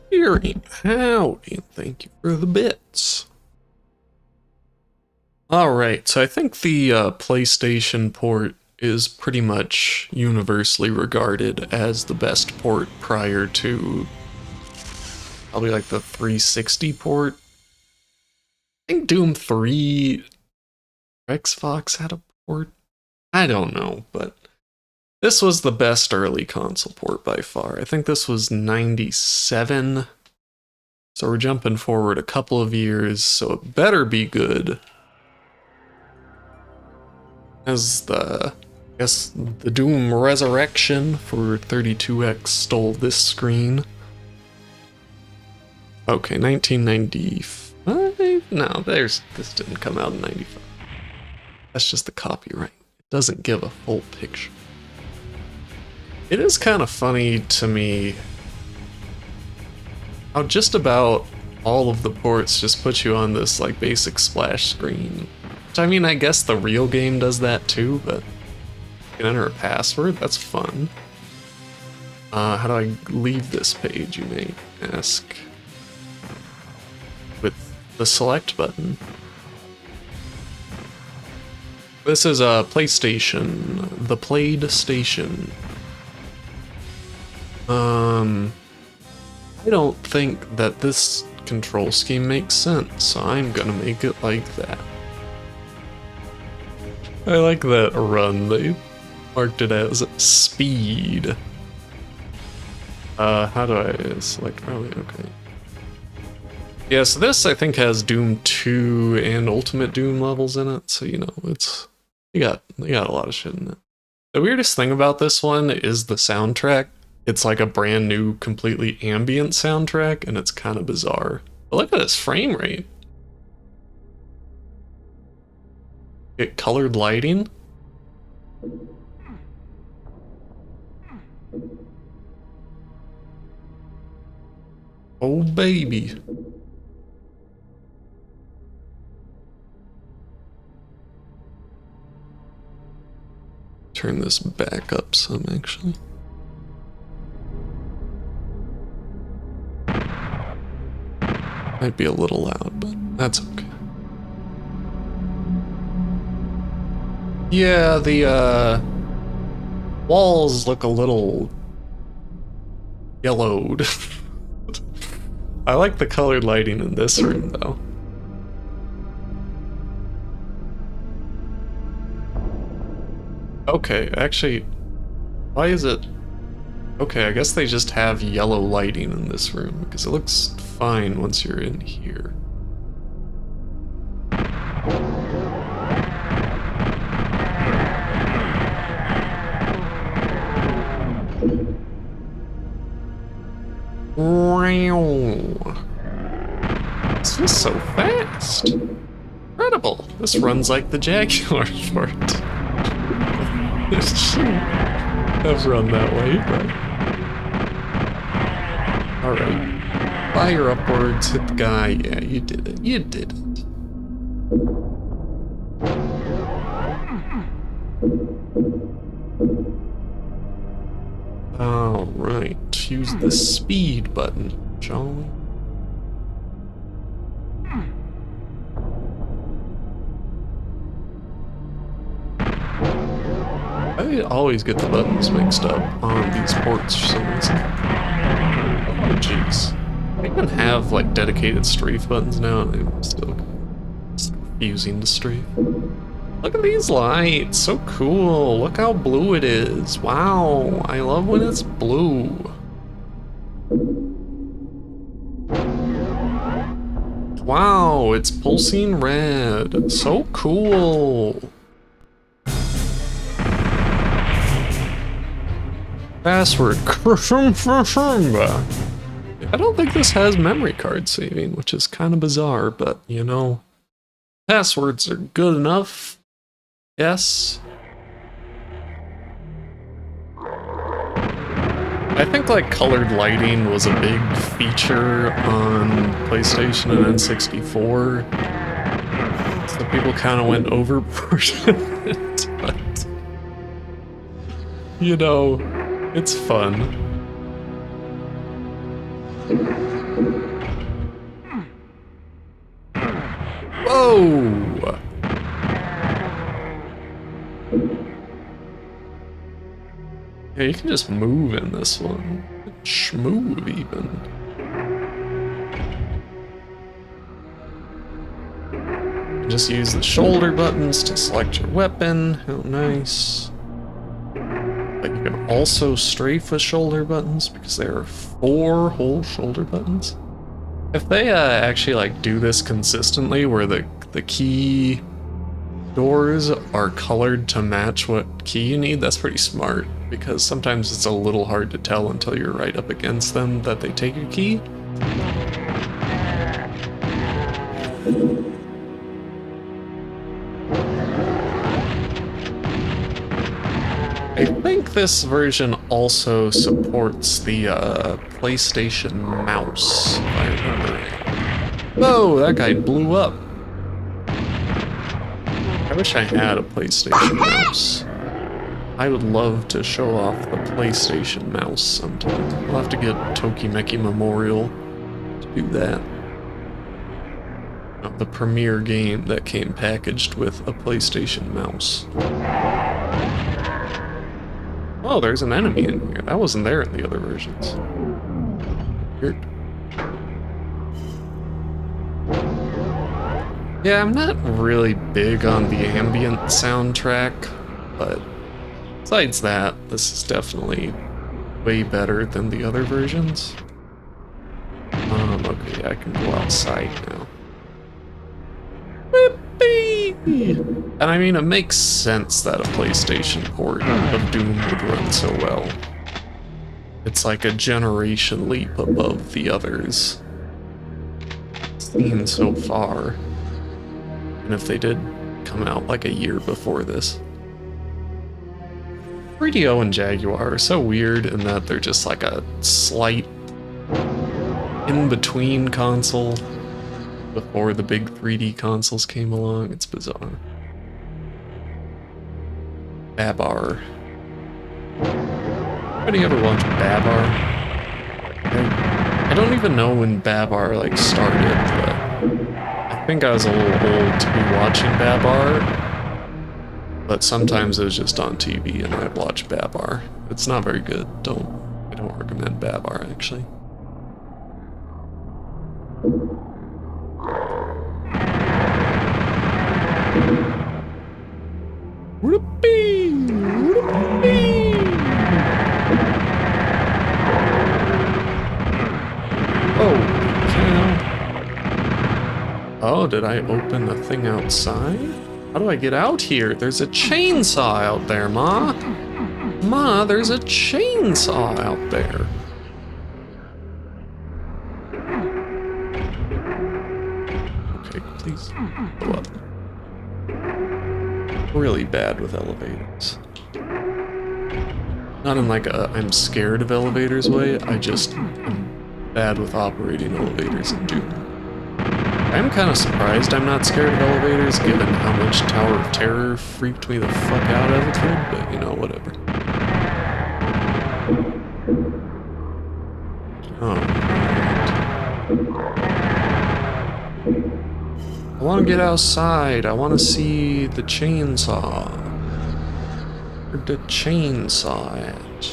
Hearing howdy, and thank you for the bits. Alright, so I think the PlayStation port is pretty much universally regarded as the best port prior to Probably like the 360 port. I think Doom 3 Xbox had a port. I don't know, but this was the best early console port by far. I think this was 97. So we're jumping forward a couple of years, so it better be good. As the, I guess, the Doom Resurrection for 32X stole this screen. Okay, 1995? No, this didn't come out in 95. That's just the copyright. It doesn't give a full picture. It is kind of funny to me how just about all of the ports just put you on this like basic splash screen. Which, I mean, I guess the real game does that too, but you can enter a password, that's fun. How do I leave this page, you may ask? With the select button. This is a PlayStation, the Played Station. I don't think that this control scheme makes sense, so I'm gonna make it like that. I like that run, they marked it as speed. How do I select probably? Okay. Yeah, so this I think has Doom 2 and Ultimate Doom levels in it, so you know, they got a lot of shit in it. The weirdest thing about this one is the soundtrack. It's like a brand new, completely ambient soundtrack, and it's kind of bizarre. But look at this frame rate. Get colored lighting. Oh, baby. Turn this back up some, actually. Might be a little loud, but that's okay. Yeah, the walls look a little yellowed. I like the colored lighting in this room, though. Okay, actually, why is it... Okay, I guess they just have yellow lighting in this room, because it looks fine once you're in here. This is so fast. Incredible. This runs like the Jaguar for it. It shouldn't have run that way, but... Alright. Fire upwards, hit the guy. Yeah, you did it. You did it. Alright. Use the speed button, shall we? I always get the buttons mixed up on these ports for some reason. Oh, jeez. They even have, like, dedicated strafe buttons now, and I'm still refusing to strafe. Look at these lights! So cool! Look how blue it is! Wow! I love when it's blue. Wow! It's pulsing red! So cool! Password. I don't think this has memory card saving, which is kind of bizarre, but you know, passwords are good enough. Yes. I think like colored lighting was a big feature on PlayStation and N64. So people kind of went overboard with it, but you know, it's fun. Whoa! Yeah, you can just move in this one. Schmove even. Just use the shoulder buttons to select your weapon. How nice. But you can also strafe with shoulder buttons because there are 4 whole shoulder buttons. If they actually like do this consistently where the key doors are colored to match what key you need, that's pretty smart, because sometimes it's a little hard to tell until you're right up against them that they take your key. I think this version also supports the PlayStation mouse, if I remember right. Whoa, that guy blew up. I wish I had a PlayStation mouse. I would love to show off the PlayStation mouse sometime. We'll have to get Tokimeki Memorial to do that. The premier game that came packaged with a PlayStation mouse. Oh, there's an enemy in here. That wasn't there in the other versions. Weird. Yeah, I'm not really big on the ambient soundtrack, but besides that, this is definitely way better than the other versions. Okay, I can go outside now. And I mean, it makes sense that a PlayStation port of Doom would run so well. It's like a generation leap above the others seen so far. And if they did come out like a year before this. 3DO and Jaguar are so weird in that they're just like a slight in-between console before the big 3D consoles came along. It's bizarre. Babar. Anybody ever watch Babar? I don't even know when Babar like started, but I think I was a little old to be watching Babar. But sometimes it was just on TV and I'd watch Babar. It's not very good. I don't recommend Babar actually. Whoopee! Whoopee! Oh, cow. Oh, did I open the thing outside? How do I get out here? There's a chainsaw out there, Ma. Ma, there's a chainsaw out there. Okay, please go up. Really bad with elevators. Not in like a I'm scared of elevators way, I just am bad with operating elevators in Doom. I'm kind of surprised I'm not scared of elevators given how much Tower of Terror freaked me the fuck out as a kid, but you know, whatever. Oh, I want to get outside. I want to see the chainsaw. Where'd the chainsaw at?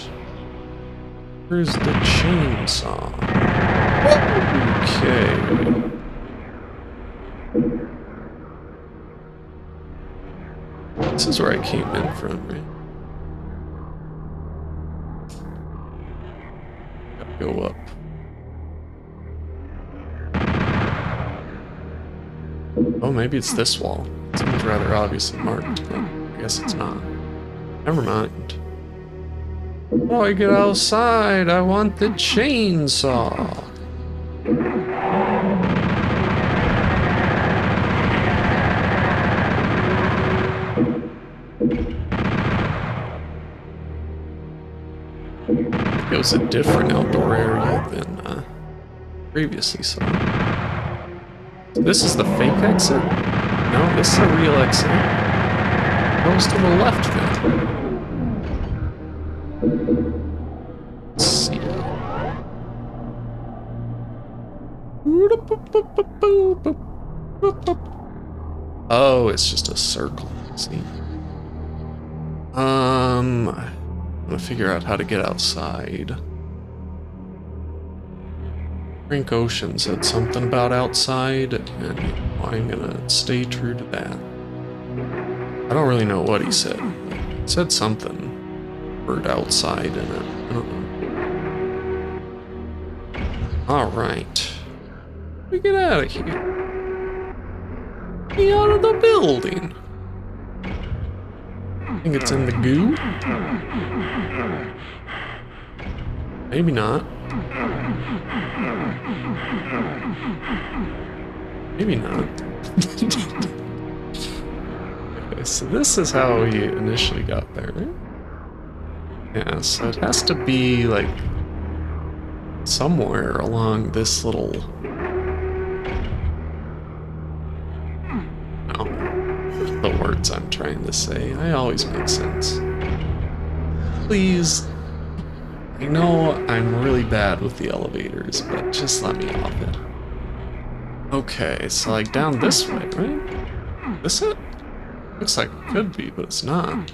Where's the chainsaw? Okay. This is where I came in from, right? Gotta go up. Oh, maybe it's this wall. It seems rather obviously marked, but I guess it's not. Never mind. Oh, I get outside. I want the chainsaw. It was a different outdoor area than previously saw. So this is the fake exit? No, this is a real exit. Goes to the left then. Let's see. Oh, it's just a circle. See. I'm gonna figure out how to get outside. Frank Ocean said something about outside, and I'm gonna stay true to that. I don't really know what he said. He said something. Word outside in it. I don't know. Alright. We get out of here. Get out of the building. I think it's in the goo. Maybe not. Maybe not. Okay, so this is how we initially got there, right? Yeah, so it has to be like somewhere along this little... No, the words I'm trying to say. I always make sense. Please. I know I'm really bad with the elevators, but just let me off it. Okay, so like down this way, right? This it? Looks like it could be, but it's not.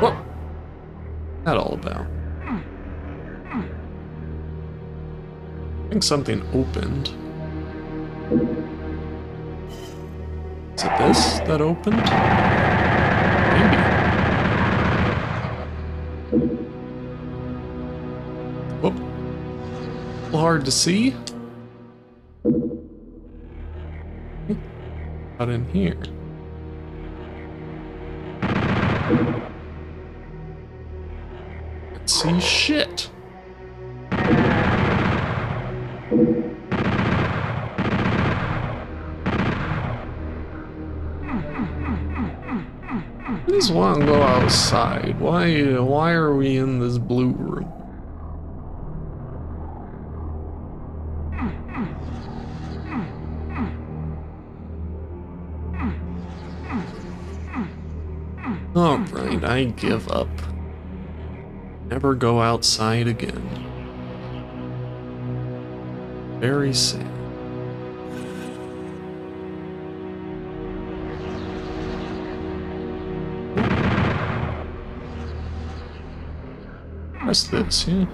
What? That all about? I think something opened. Is it this that opened? Maybe. Whoop. A little hard to see. Not in here. Can't see shit. I just want to go outside. Why are we in this blue room? Alright, I give up. Never go outside again. Very sad. Press this, yeah.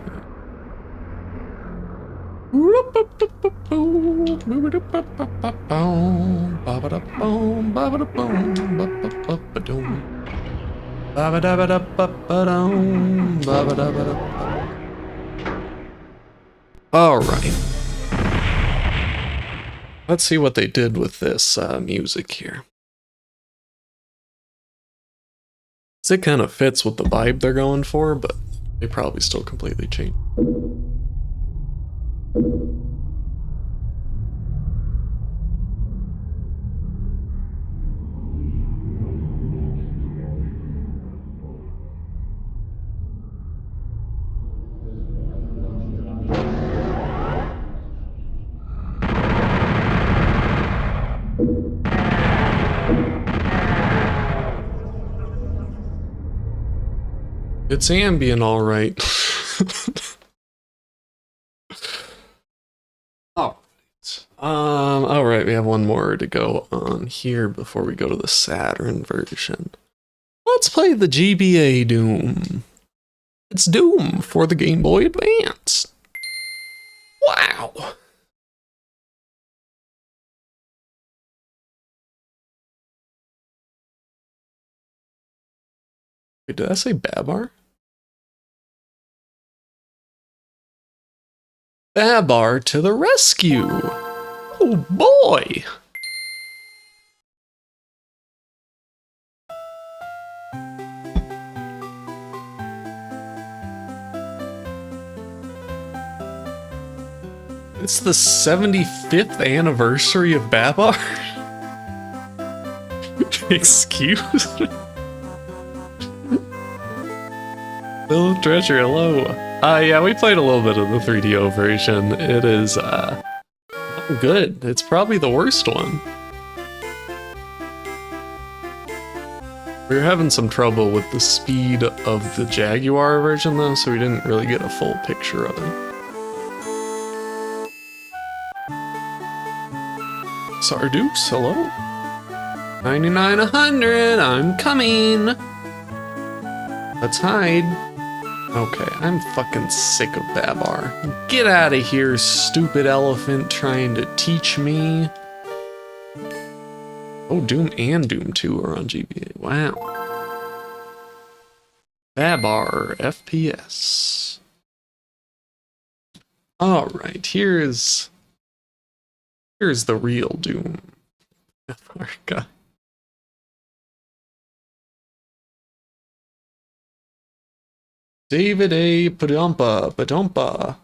Alright. Let's see what they did with this music here. So it kind of fits with the vibe they're going for, but they probably still completely changed. It's ambient, all right. All right, we have one more to go on here before we go to the Saturn version. Let's play the GBA Doom. It's Doom for the Game Boy Advance. Wow. Wait, did I say Babar? Babar to the rescue! Oh boy! It's the 75th anniversary of Babar? Excuse me? Little Treasure, hello. Yeah, we played a little bit of the 3DO version. It is, not good. It's probably the worst one. We were having some trouble with the speed of the Jaguar version, though, so we didn't really get a full picture of it. Sarduce, hello. 99, 100, I'm coming. Let's hide. Okay, I'm fucking sick of Babar. Get out of here, stupid elephant trying to teach me. Oh, Doom and Doom 2 are on GBA. Wow. Babar FPS. Alright, here's the real Doom. God. David A. Padumpa.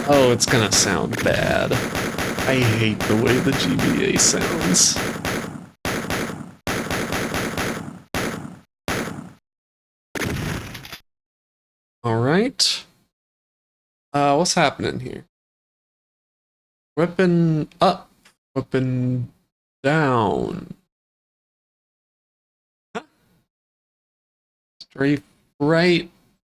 Oh, it's gonna sound bad. I hate the way the GBA sounds. Alright. What's happening here? Weapon up, weapon down. Strafe right,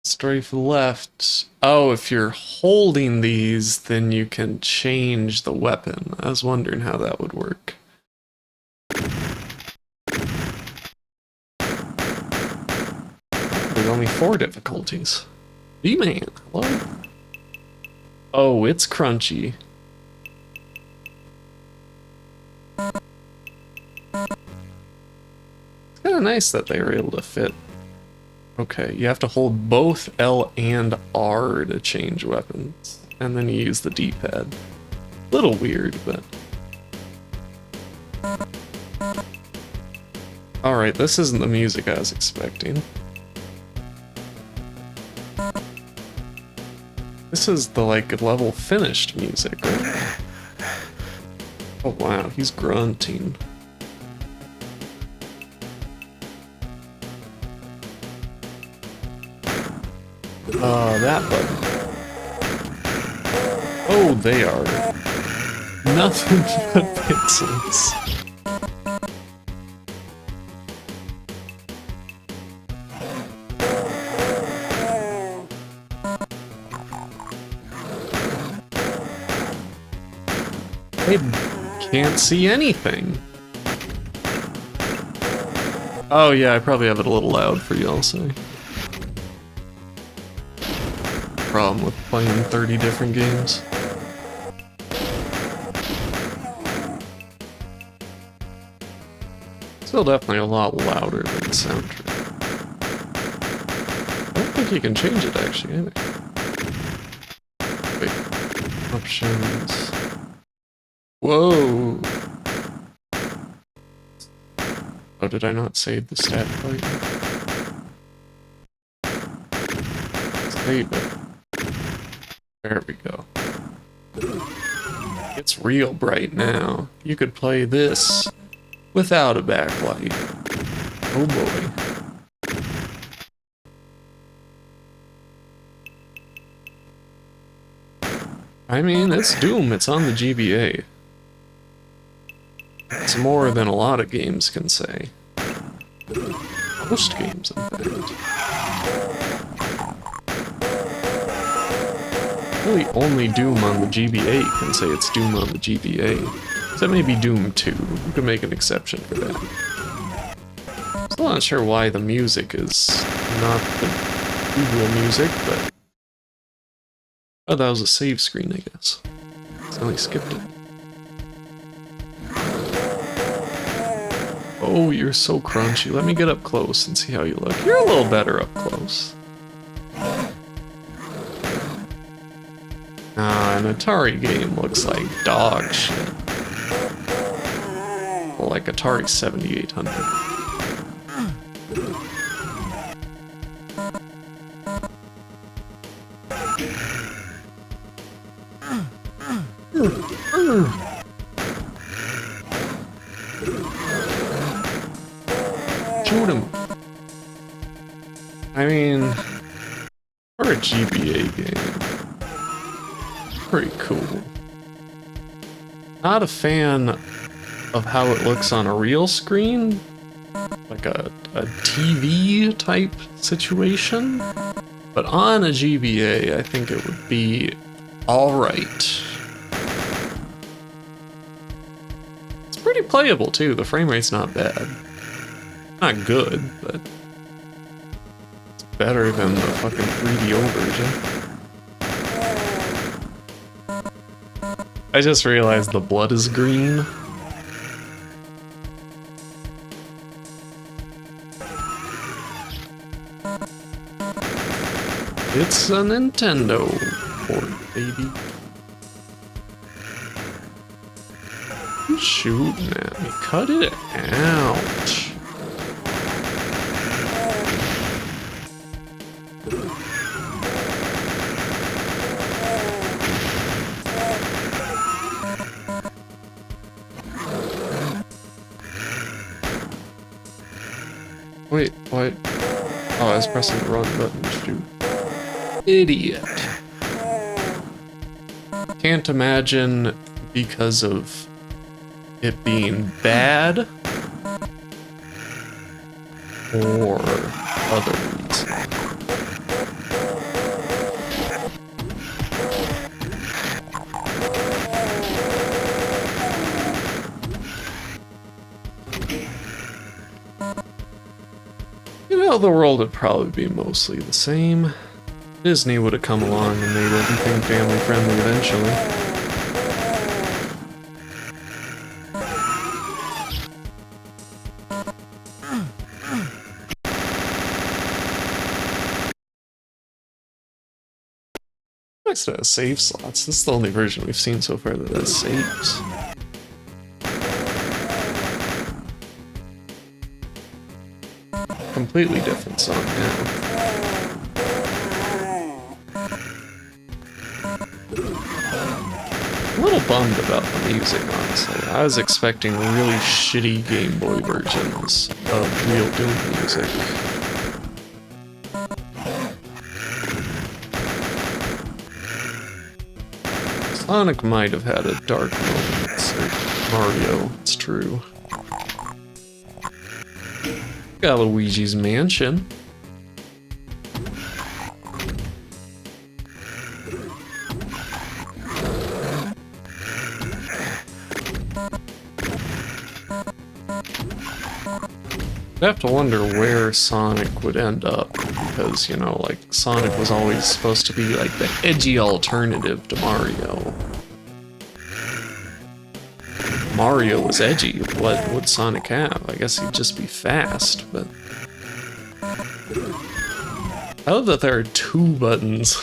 strafe left. Oh, if you're holding these, then you can change the weapon. I was wondering how that would work. There's only 4 difficulties. B-Man, hello? Oh, it's crunchy. It's kind of nice that they were able to fit. Okay, you have to hold both L and R to change weapons, and then you use the D-pad. Little weird, but... Alright, this isn't the music I was expecting. This is the, like, level finished music, right? Oh wow, he's grunting. That button. Oh, they are nothing but pixels. I can't see anything. Oh yeah, I probably have it a little loud for y'all, so. Problem with playing 30 different games. Still definitely a lot louder than the soundtrack. I don't think you can change it actually either. Wait. Options. Whoa! Oh, did I not save the stat button? Save it. There we go. It's real bright now. You could play this without a backlight. Oh boy. I mean, it's Doom. It's on the GBA. It's more than a lot of games can say. Most games, in fact. Really only Doom on the GBA can say it's Doom on the GBA. Except maybe Doom 2. You could make an exception for that. Still not sure why the music is not the usual music, but... Oh, that was a save screen, I guess. So I skipped it. Oh, you're so crunchy. Let me get up close and see how you look. You're a little better up close. An Atari game looks like dog shit. Well, like Atari 7800. Shoot him. I mean, for a GBA game. Pretty cool. Not a fan of how it looks on a real screen, like a TV type situation, but on a GBA I think it would be alright. It's pretty playable too, the frame rate's not bad. Not good, but it's better than the fucking 3DO version. I just realized the blood is green. It's a Nintendo port, baby. Who's shooting at me? Cut it out. Wait, what? Oh, I was pressing the wrong button, shoot. Idiot. Can't imagine because of it being bad or other reasons. You know, the world would probably be mostly the same. Disney would have come along and made everything family friendly eventually. Next to save slots. This is the only version we've seen so far that has saves. Completely different song now. I'm a little bummed about the music, honestly. I was expecting really shitty Game Boy versions of real Doom music. Sonic might have had a dark moment, or Mario, it's true. Got Luigi's Mansion. I have to wonder where Sonic would end up, because, you know, like, Sonic was always supposed to be, like, the edgy alternative to Mario. Mario was edgy, what would Sonic have? I guess he'd just be fast, but... I love that there are two buttons.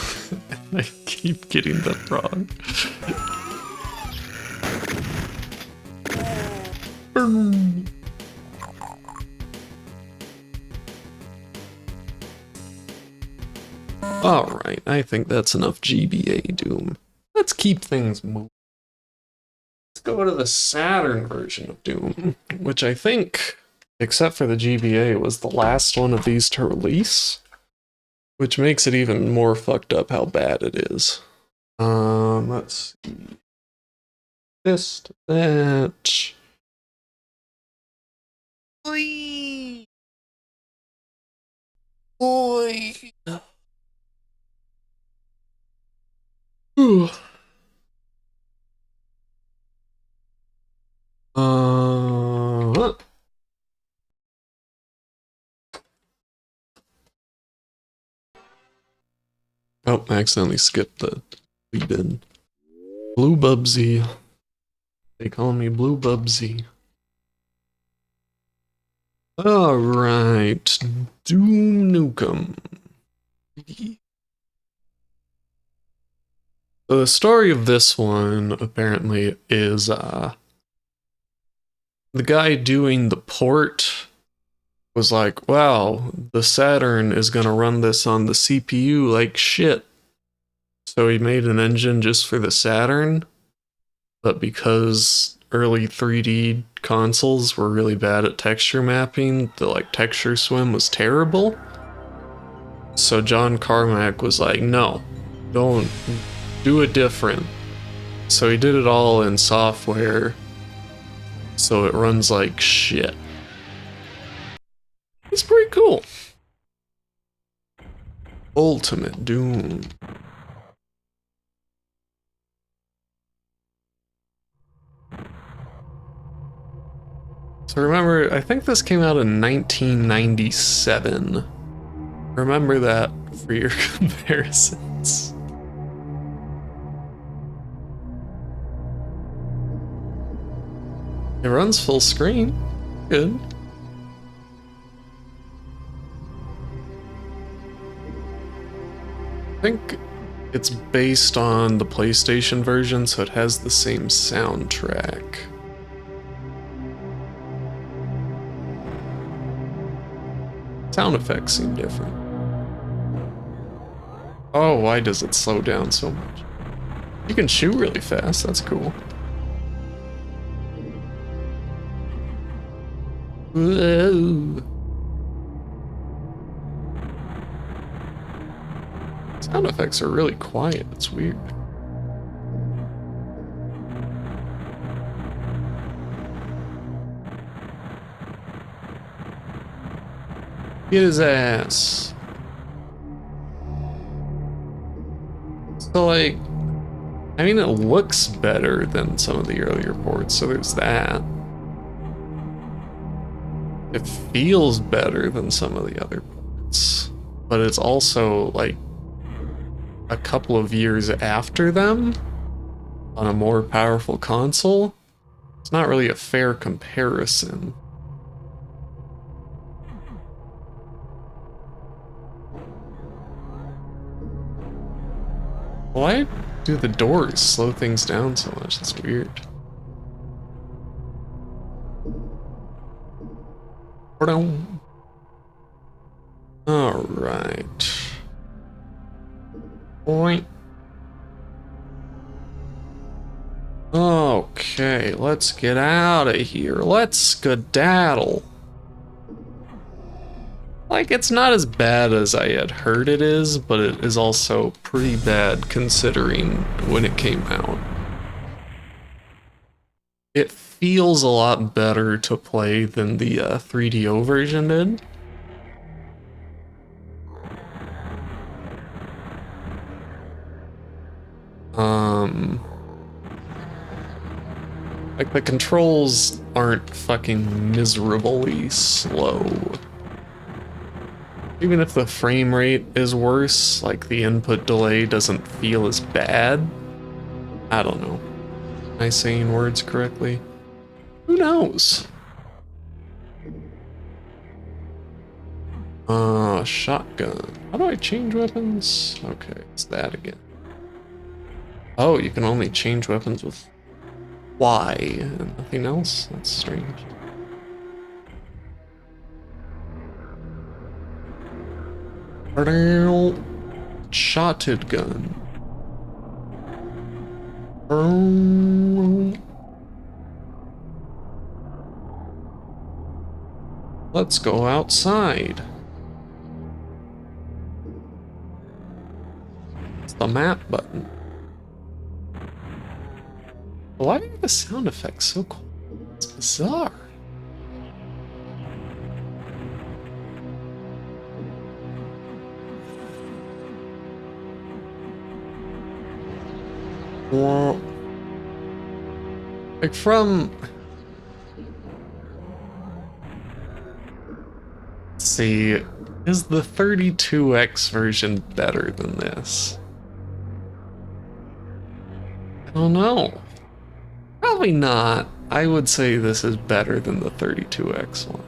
I keep getting that wrong. Alright, I think that's enough GBA Doom. Let's keep things moving. Let's go to the Saturn version of Doom, which I think, except for the GBA, was the last one of these to release, which makes it even more fucked up how bad it is. Let's see. This to that. Boy. Boy. Ooh. What? Oh, I accidentally skipped the lead in. Blue Bubsy. They call me Blue Bubsy. Alright. Doom Nukem. The story of this one, apparently, is, the guy doing the port was like, wow, the Saturn is gonna run this on the CPU like shit. So he made an engine just for the Saturn, but because early 3D consoles were really bad at texture mapping, the, like, texture swim was terrible. So John Carmack was like, no, don't do it different. So he did it all in software, so it runs like shit. It's pretty cool. Ultimate Doom. So remember, I think this came out in 1997. Remember that for your comparisons. It runs full screen. Good. I think it's based on the PlayStation version, so it has the same soundtrack. Sound effects seem different. Oh, why does it slow down so much? You can shoot really fast, that's cool. Whoa. Sound effects are really quiet, it's weird. Get his ass. So like, I mean, it looks better than some of the earlier ports, so there's that. It feels better than some of the other ports, but it's also like a couple of years after them on a more powerful console. It's not really a fair comparison. Why do the doors slow things down so much? That's weird. Alright. Point. Okay, let's get out of here. Let's skedaddle. Like, it's not as bad as I had heard it is, but it is also pretty bad considering when it came out. It feels a lot better to play than the 3DO version did. Like, the controls aren't fucking miserably slow. Even if the frame rate is worse, like the input delay doesn't feel as bad. I don't know. Am I saying words correctly? Who knows? Shotgun. How do I change weapons? Okay, it's that again. Oh, you can only change weapons with Y and nothing else? That's strange. Shotted gun. Let's go outside. It's the map button. Why are the sound effects so cool? It's bizarre. Well, like from... Let's see, is the 32X version better than this? I don't know. Probably not. I would say this is better than the 32X one.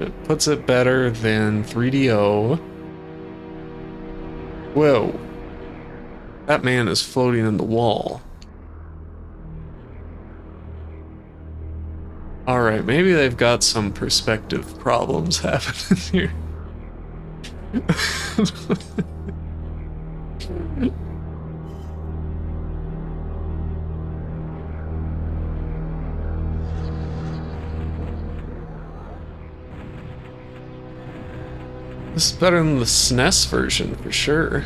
It puts it better than 3DO. Whoa. That man is floating in the wall. Alright, maybe they've got some perspective problems happening here. This is better than the SNES version for sure.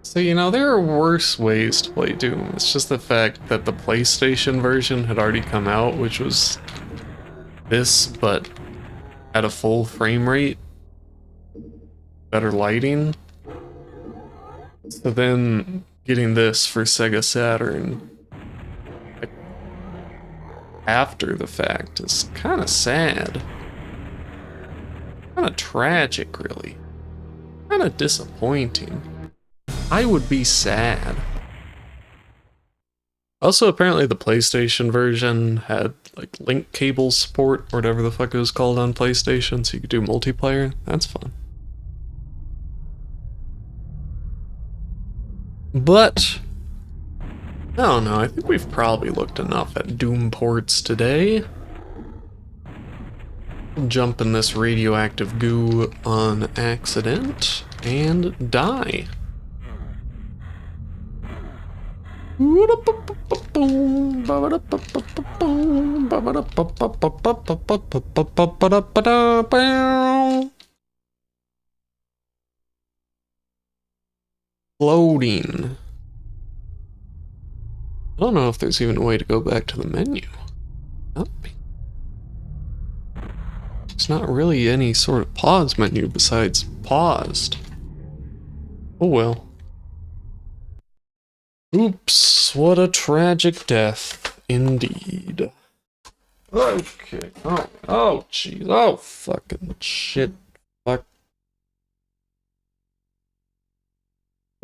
So, you know, there are worse ways to play Doom. It's just the fact that the PlayStation version had already come out, which was this, but at a full frame rate, better lighting. So then getting this for Sega Saturn like, after the fact is kind of sad. Kind of tragic, really. Kind of disappointing. I would be sad. Also, apparently the PlayStation version had like link cable support or whatever the fuck it was called on PlayStation, so you could do multiplayer. That's fun. But I don't know, I think we've probably looked enough at Doom ports today. Jump in this radioactive goo on accident and die. Loading. I don't know if there's even a way to go back to the menu. There's not really any sort of pause menu besides paused. Oh well. Oops, what a tragic death indeed. Okay. Oh, jeez. Oh, fucking shit. Fuck.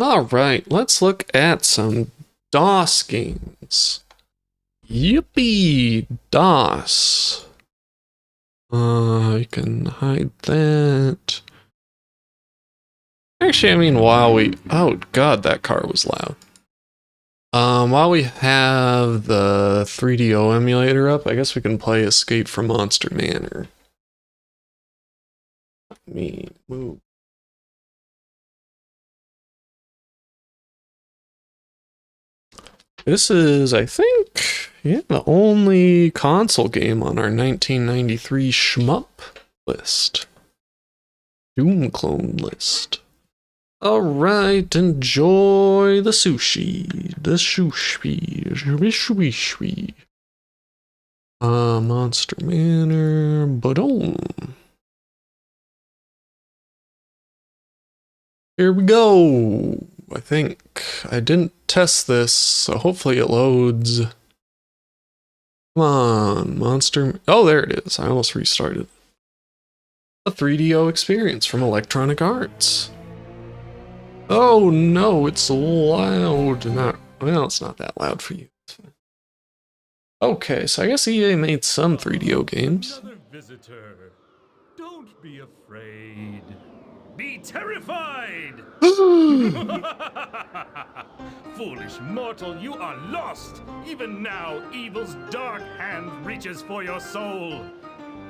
Alright, let's look at some DOS games. Yippee! DOS. I can hide that. Actually, I mean, while we... Oh, God, that car was loud. While we have the 3DO emulator up, I guess we can play Escape from Monster Manor. Let me move. This is, I think, yeah, the only console game on our 1993 shmup list. Doom clone list. Alright, enjoy the sushi. The sushi. Monster Manor, ba-dum. Here we go. I think I didn't test this, so hopefully it loads. Come on, Monster... Oh, there it is. I almost restarted. A 3DO experience from Electronic Arts. Oh no, it's loud. Well, it's not that loud for you. Okay, so I guess EA made some 3DO games. Another visitor. Don't be afraid. Be terrified! Foolish mortal, you are lost! Even now, evil's dark hand reaches for your soul.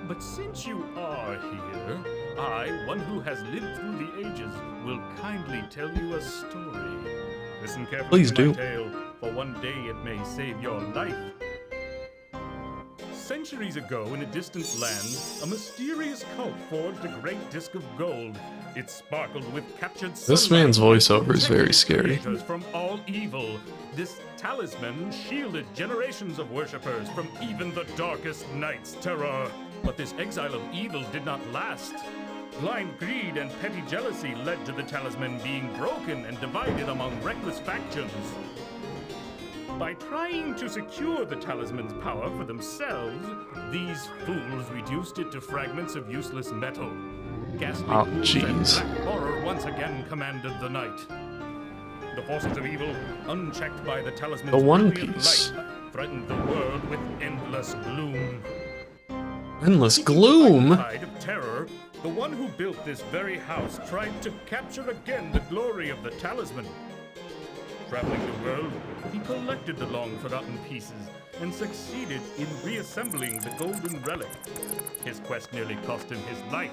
But since you are here, I, one who has lived through the ages, will kindly tell you a story. Listen carefully Please to do. my tale, for one day it may save your life. Centuries ago, in a distant land, a mysterious cult forged a great disc of gold. It sparkled with captured This man's voiceover is very scary. From all evil. This talisman shielded generations of worshippers from even the darkest night's terror. But this exile of evil did not last. Blind greed and petty jealousy led to the talisman being broken and divided among reckless factions. By trying to secure the talisman's power for themselves, these fools reduced it to fragments of useless metal. Ghastly ghouls and black horror once again commanded the night. The forces of evil, unchecked by the talisman's brilliant light, threatened the world with endless gloom. Endless gloom? By the tide of terror, the one who built this very house tried to capture again the glory of the talisman. Traveling the world, he collected the long-forgotten pieces and succeeded in reassembling the golden relic. His quest nearly cost him his life.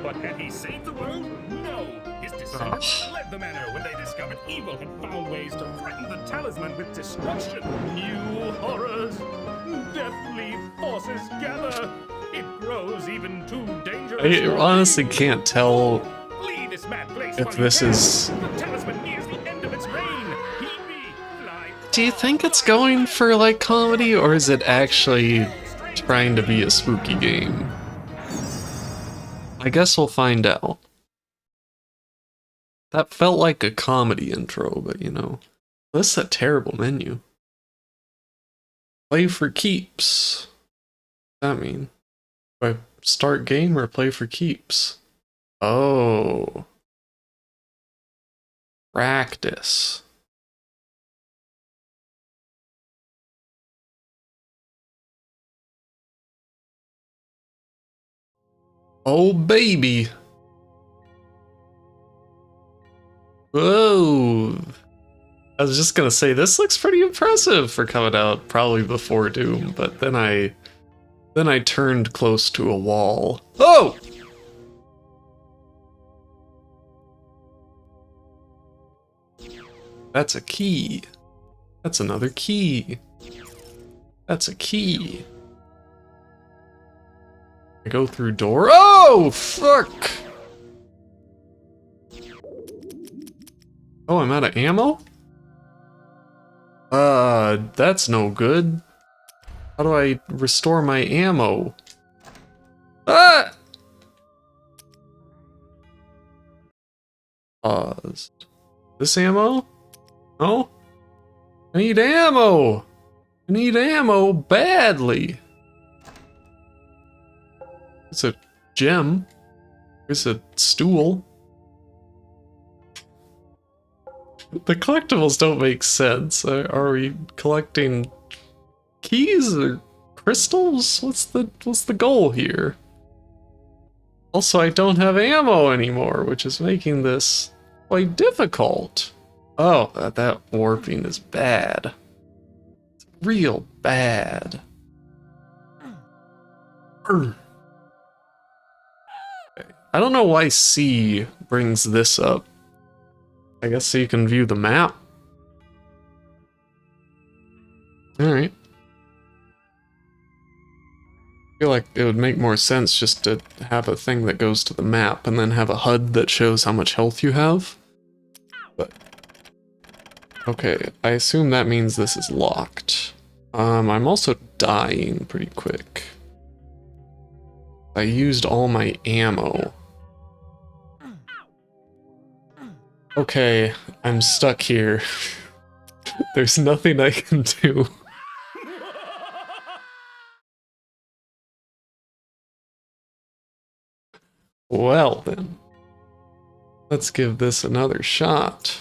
But had he saved the world? No! His descendants fled the manor when they discovered evil had found ways to threaten the talisman with destruction. New horrors! Deathly forces gather! It grows even too dangerous. I honestly can't tell Flee this mad place if this is... The talisman nears the end of its reign. Heed me, fly. Do you think it's going for, like, comedy, or is it actually trying to be a spooky game? I guess we'll find out. That felt like a comedy intro, but you know, this is a terrible menu. Play for keeps. What does that mean? Do I start game or play for keeps? Oh. Practice. Oh, baby. Whoa. I was just gonna say, this looks pretty impressive for coming out probably before Doom, but then I turned close to a wall. Oh! That's a key. That's another key. That's a key. I go through door. Oh, fuck! Oh, I'm out of ammo? That's no good. How do I restore my ammo? Ah! Pause. This ammo? No? I need ammo! I need ammo badly! It's a gem. There's a stool. The collectibles don't make sense. Are we collecting keys or crystals? What's the goal here? Also, I don't have ammo anymore, which is making this quite difficult. Oh, that warping is bad. It's real bad. Okay. I don't know why C brings this up. I guess so you can view the map. Alright. I feel like it would make more sense just to have a thing that goes to the map and then have a HUD that shows how much health you have. But okay, I assume that means this is locked. I'm also dying pretty quick. I used all my ammo. Okay, I'm stuck here. There's nothing I can do. Well then, let's give this another shot.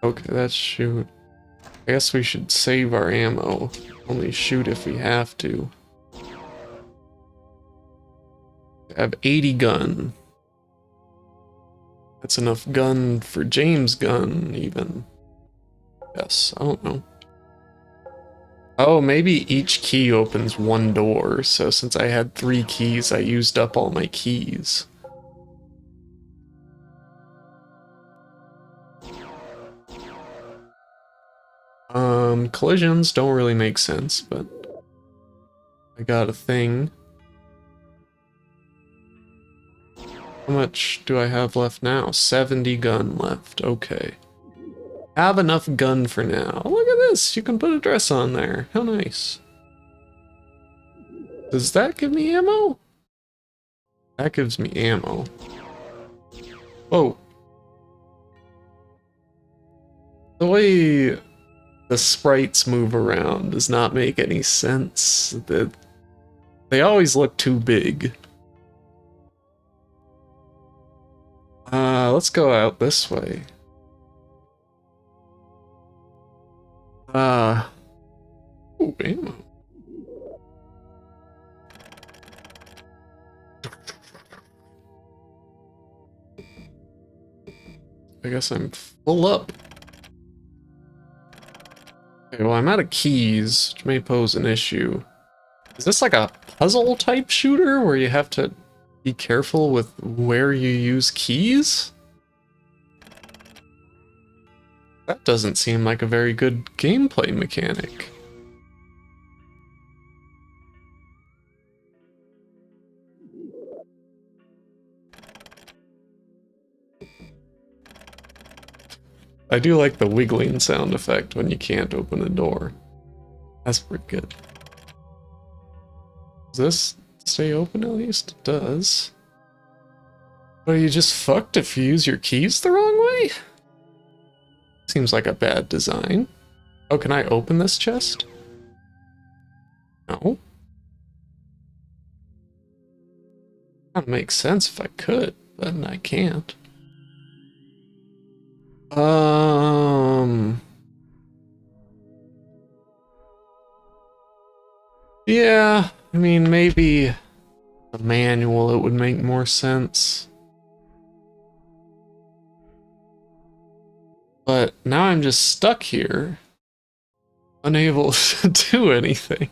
Okay, let's shoot. I guess we should save our ammo. Only shoot if we have to. I have 80 gun. That's enough gun for James' gun, even. Yes, I don't know. Oh, maybe each key opens one door, so since I had 3 keys, I used up all my keys. Collisions don't really make sense, but I got a thing. How much do I have left now? 70 gun left, okay. Have enough gun for now. Look at this, you can put a dress on there. How nice. Does that give me ammo? That gives me ammo. Whoa. The way the sprites move around does not make any sense. They always look too big. Let's go out this way. Ooh, ammo. I guess I'm full up. Okay, well, I'm out of keys, which may pose an issue. Is this like a puzzle type shooter where you have to be careful with where you use keys? That doesn't seem like a very good gameplay mechanic. I do like the wiggling sound effect when you can't open a door. That's pretty good. Is this to stay open? At least it does. But you just fucked if you use your keys the wrong way? Seems like a bad design. Oh, can I open this chest? No. That makes sense if I could, but I can't. Yeah, I mean, maybe a manual, it would make more sense. But now I'm just stuck here, unable to do anything.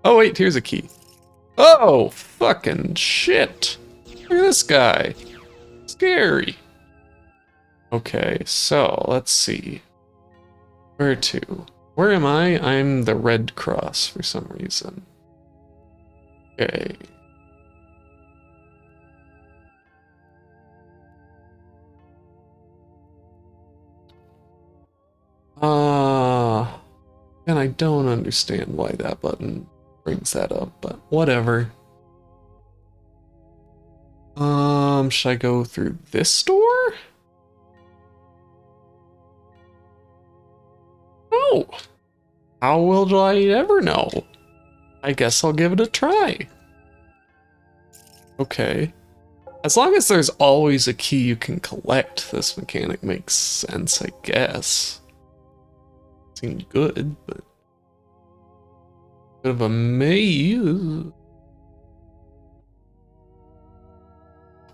Oh wait, here's a key. Oh, fucking shit. Look at this guy. Scary. Okay, so let's see. Where to? Where am I? I'm the Red Cross for some reason. Okay. And I don't understand why that button brings that up, but whatever. Should I go through this door? No. How will I ever know? I guess I'll give it a try. Okay. As long as there's always a key you can collect, this mechanic makes sense, I guess. Seemed good, but bit of a maze.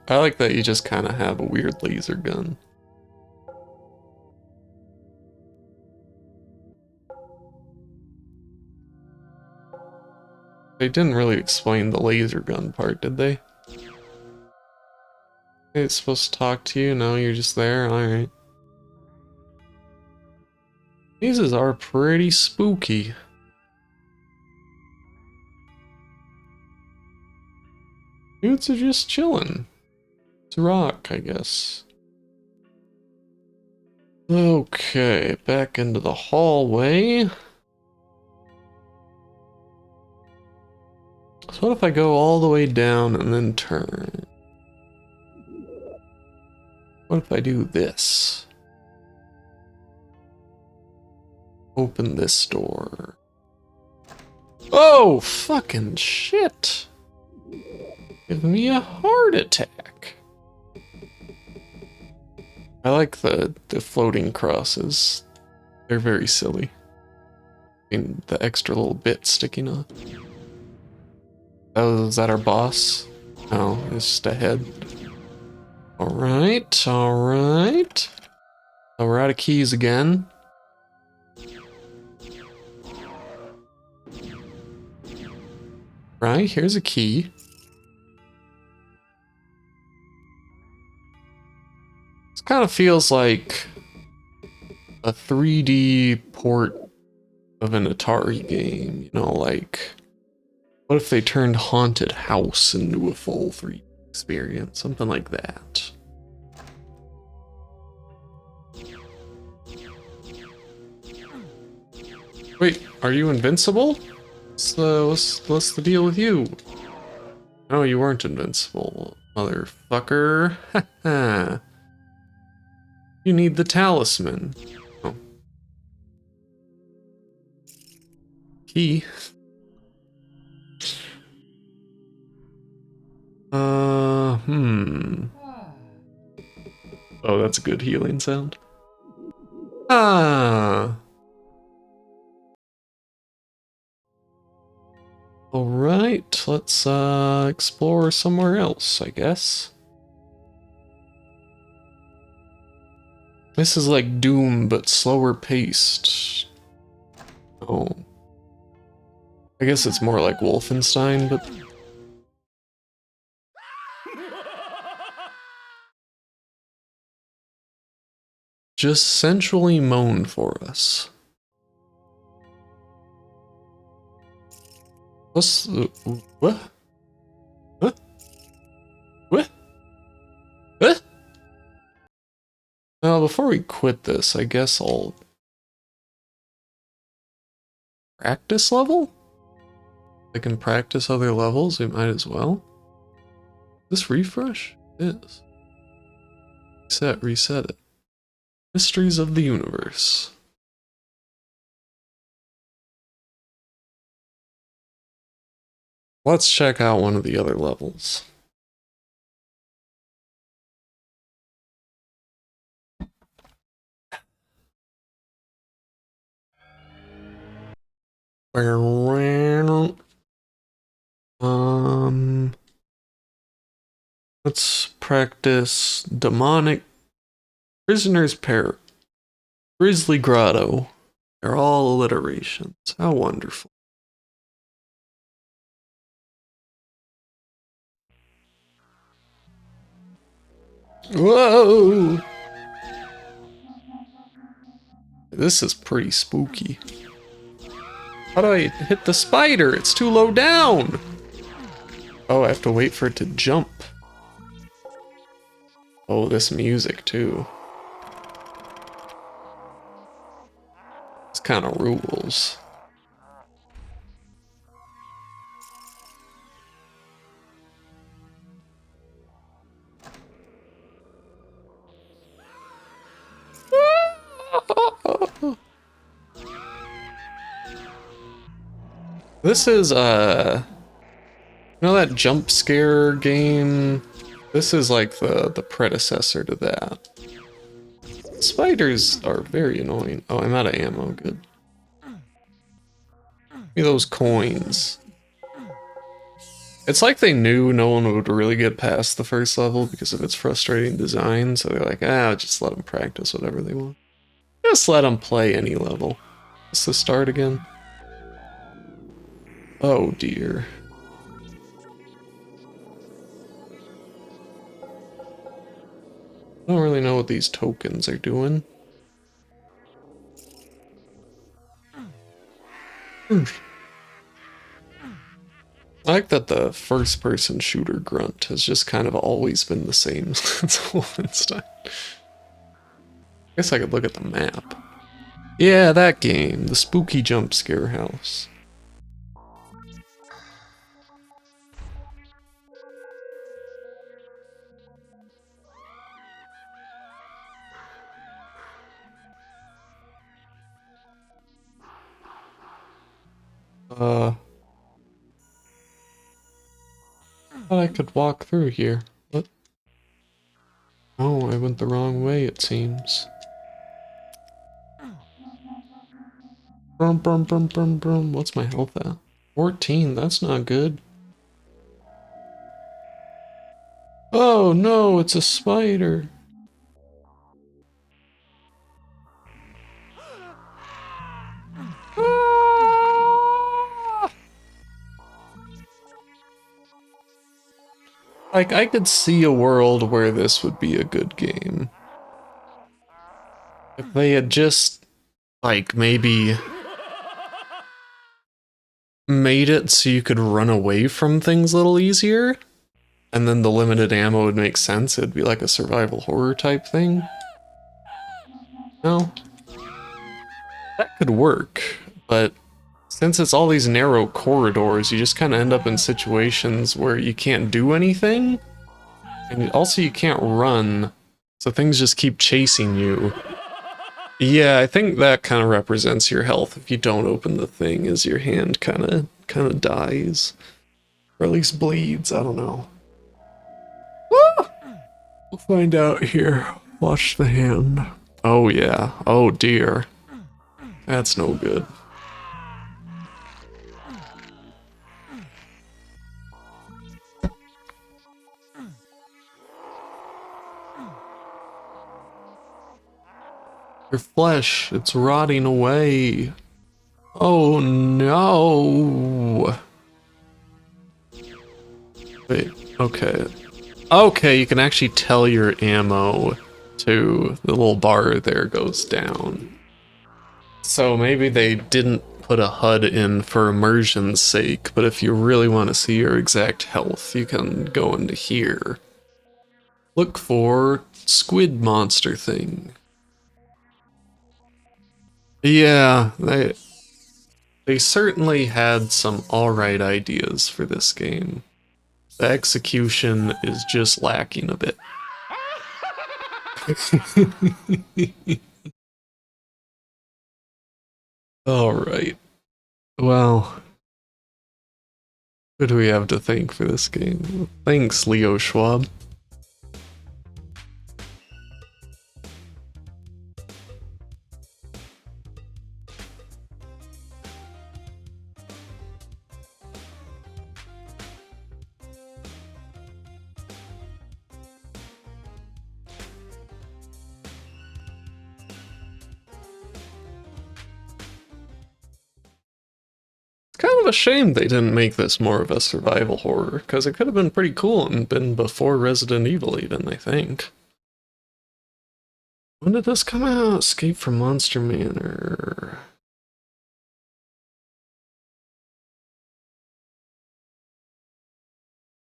I like that you just kind of have a weird laser gun. They didn't really explain the laser gun part, did they? It's supposed to talk to you, no, you're just there, alright. These are pretty spooky. Dudes are just chilling. It's a rock, I guess. Okay, back into the hallway. So what if I go all the way down and then turn? What if I do this? Open this door. Oh, fucking shit! Give me a heart attack. I like the floating crosses. They're very silly. And the extra little bit sticking up. Oh, is that our boss? No, it's just a head. Alright, alright. So we're out of keys again. Right, here's a key. This kind of feels like a 3D port of an Atari game, you know, like, what if they turned Haunted House into a full 3D experience? Something like that. Wait, are you invincible? What's the deal with you? No, you weren't invincible, motherfucker. Haha. You need the talisman. Oh. Key. Oh, that's a good healing sound. Ah. Alright, let's explore somewhere else, I guess. This is like Doom, but slower paced. Oh. I guess it's more like Wolfenstein, but... Just sensually moan for us. What's the... What? What? What? What? Now, before we quit this, I guess I'll... Practice level? I can practice other levels, we might as well. This refresh? It is. Reset it. Mysteries of the Universe. Let's check out one of the other levels. Let's practice Demonic Prisoner's Pair. Grizzly Grotto. They're all alliterations. How wonderful. Whoa! This is pretty spooky. How do I hit the spider? It's too low down! Oh, I have to wait for it to jump. Oh, this music too. This kind of rules. This is, you know that jump scare game? This is like the predecessor to that. Spiders are very annoying. Oh, I'm out of ammo, good. Give me those coins. It's like they knew no one would really get past the first level because of its frustrating design, so they're like, just let them practice whatever they want. Just let them play any level. What's the start again? Oh dear. I don't really know what these tokens are doing. I like that the first-person shooter grunt has just kind of always been the same since Wolfenstein. I guess I could look at the map. Yeah, that game, the spooky jump scare house. Thought I could walk through here. What? Oh, I went the wrong way, it seems. Brum, brum, brum, brum, brum. What's my health at? 14, that's not good. Oh no, it's a spider. Ah! Like, I could see a world where this would be a good game. If they had just, like, maybe made it so you could run away from things a little easier, and then the limited ammo would make sense. It'd be like a survival horror type thing. No? That could work, but since it's all these narrow corridors, you just kind of end up in situations where you can't do anything, and also you can't run, so things just keep chasing you. Yeah, I think that kind of represents your health. If you don't open the thing, as your hand kind of dies, or at least bleeds. I don't know. Ah! We'll find out here. Watch the hand. Oh yeah. Oh dear. That's no good. Your flesh, it's rotting away. Oh no. Wait, okay. Okay, you can actually tell your ammo to the little bar there goes down. So maybe they didn't put a HUD in for immersion's sake, but if you really want to see your exact health, you can go into here. Look for squid monster thing. Yeah, they They certainly had some alright ideas for this game. The execution is just lacking a bit. Alright. Well, who do we have to thank for this game? Thanks, Leo Schwab. Kind of a shame they didn't make this more of a survival horror, because it could have been pretty cool and been before Resident Evil even, I think. When did this come out? Escape from Monster Manor.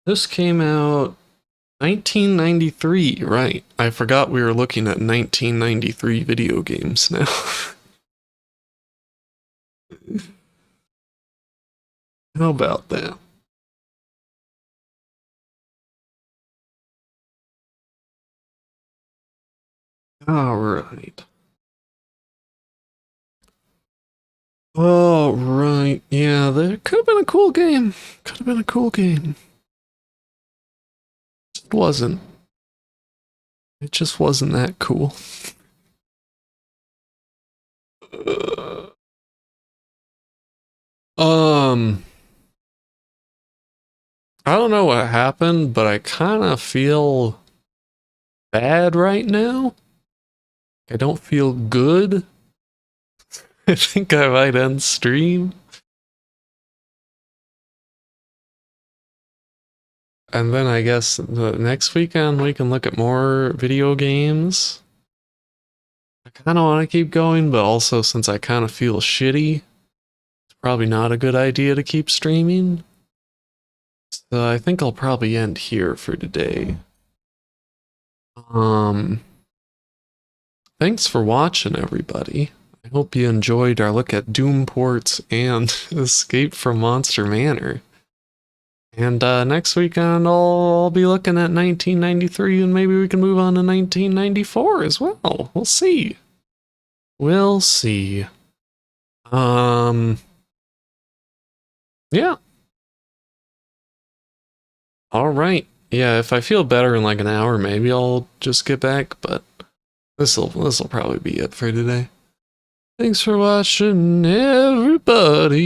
This came out 1993, right. I forgot we were looking at 1993 video games now. How about that? Alright. Alright, yeah, that could have been a cool game. Could have been a cool game. It wasn't. It just wasn't that cool. Um, I don't know what happened, but I kind of feel bad right now. I don't feel good. I think I might end stream. And then I guess the next weekend we can look at more video games. I kind of want to keep going, but also since I kind of feel shitty, it's probably not a good idea to keep streaming. So I think I'll probably end here for today. Thanks for watching, everybody. I hope you enjoyed our look at Doom ports and Escape from Monster Manor. And next weekend I'll be looking at 1993 and maybe we can move on to 1994 as well. We'll see. We'll see. Yeah. Alright. Yeah, if I feel better in like an hour, maybe I'll just get back, but this'll probably be it for today. Thanks for watching, everybody.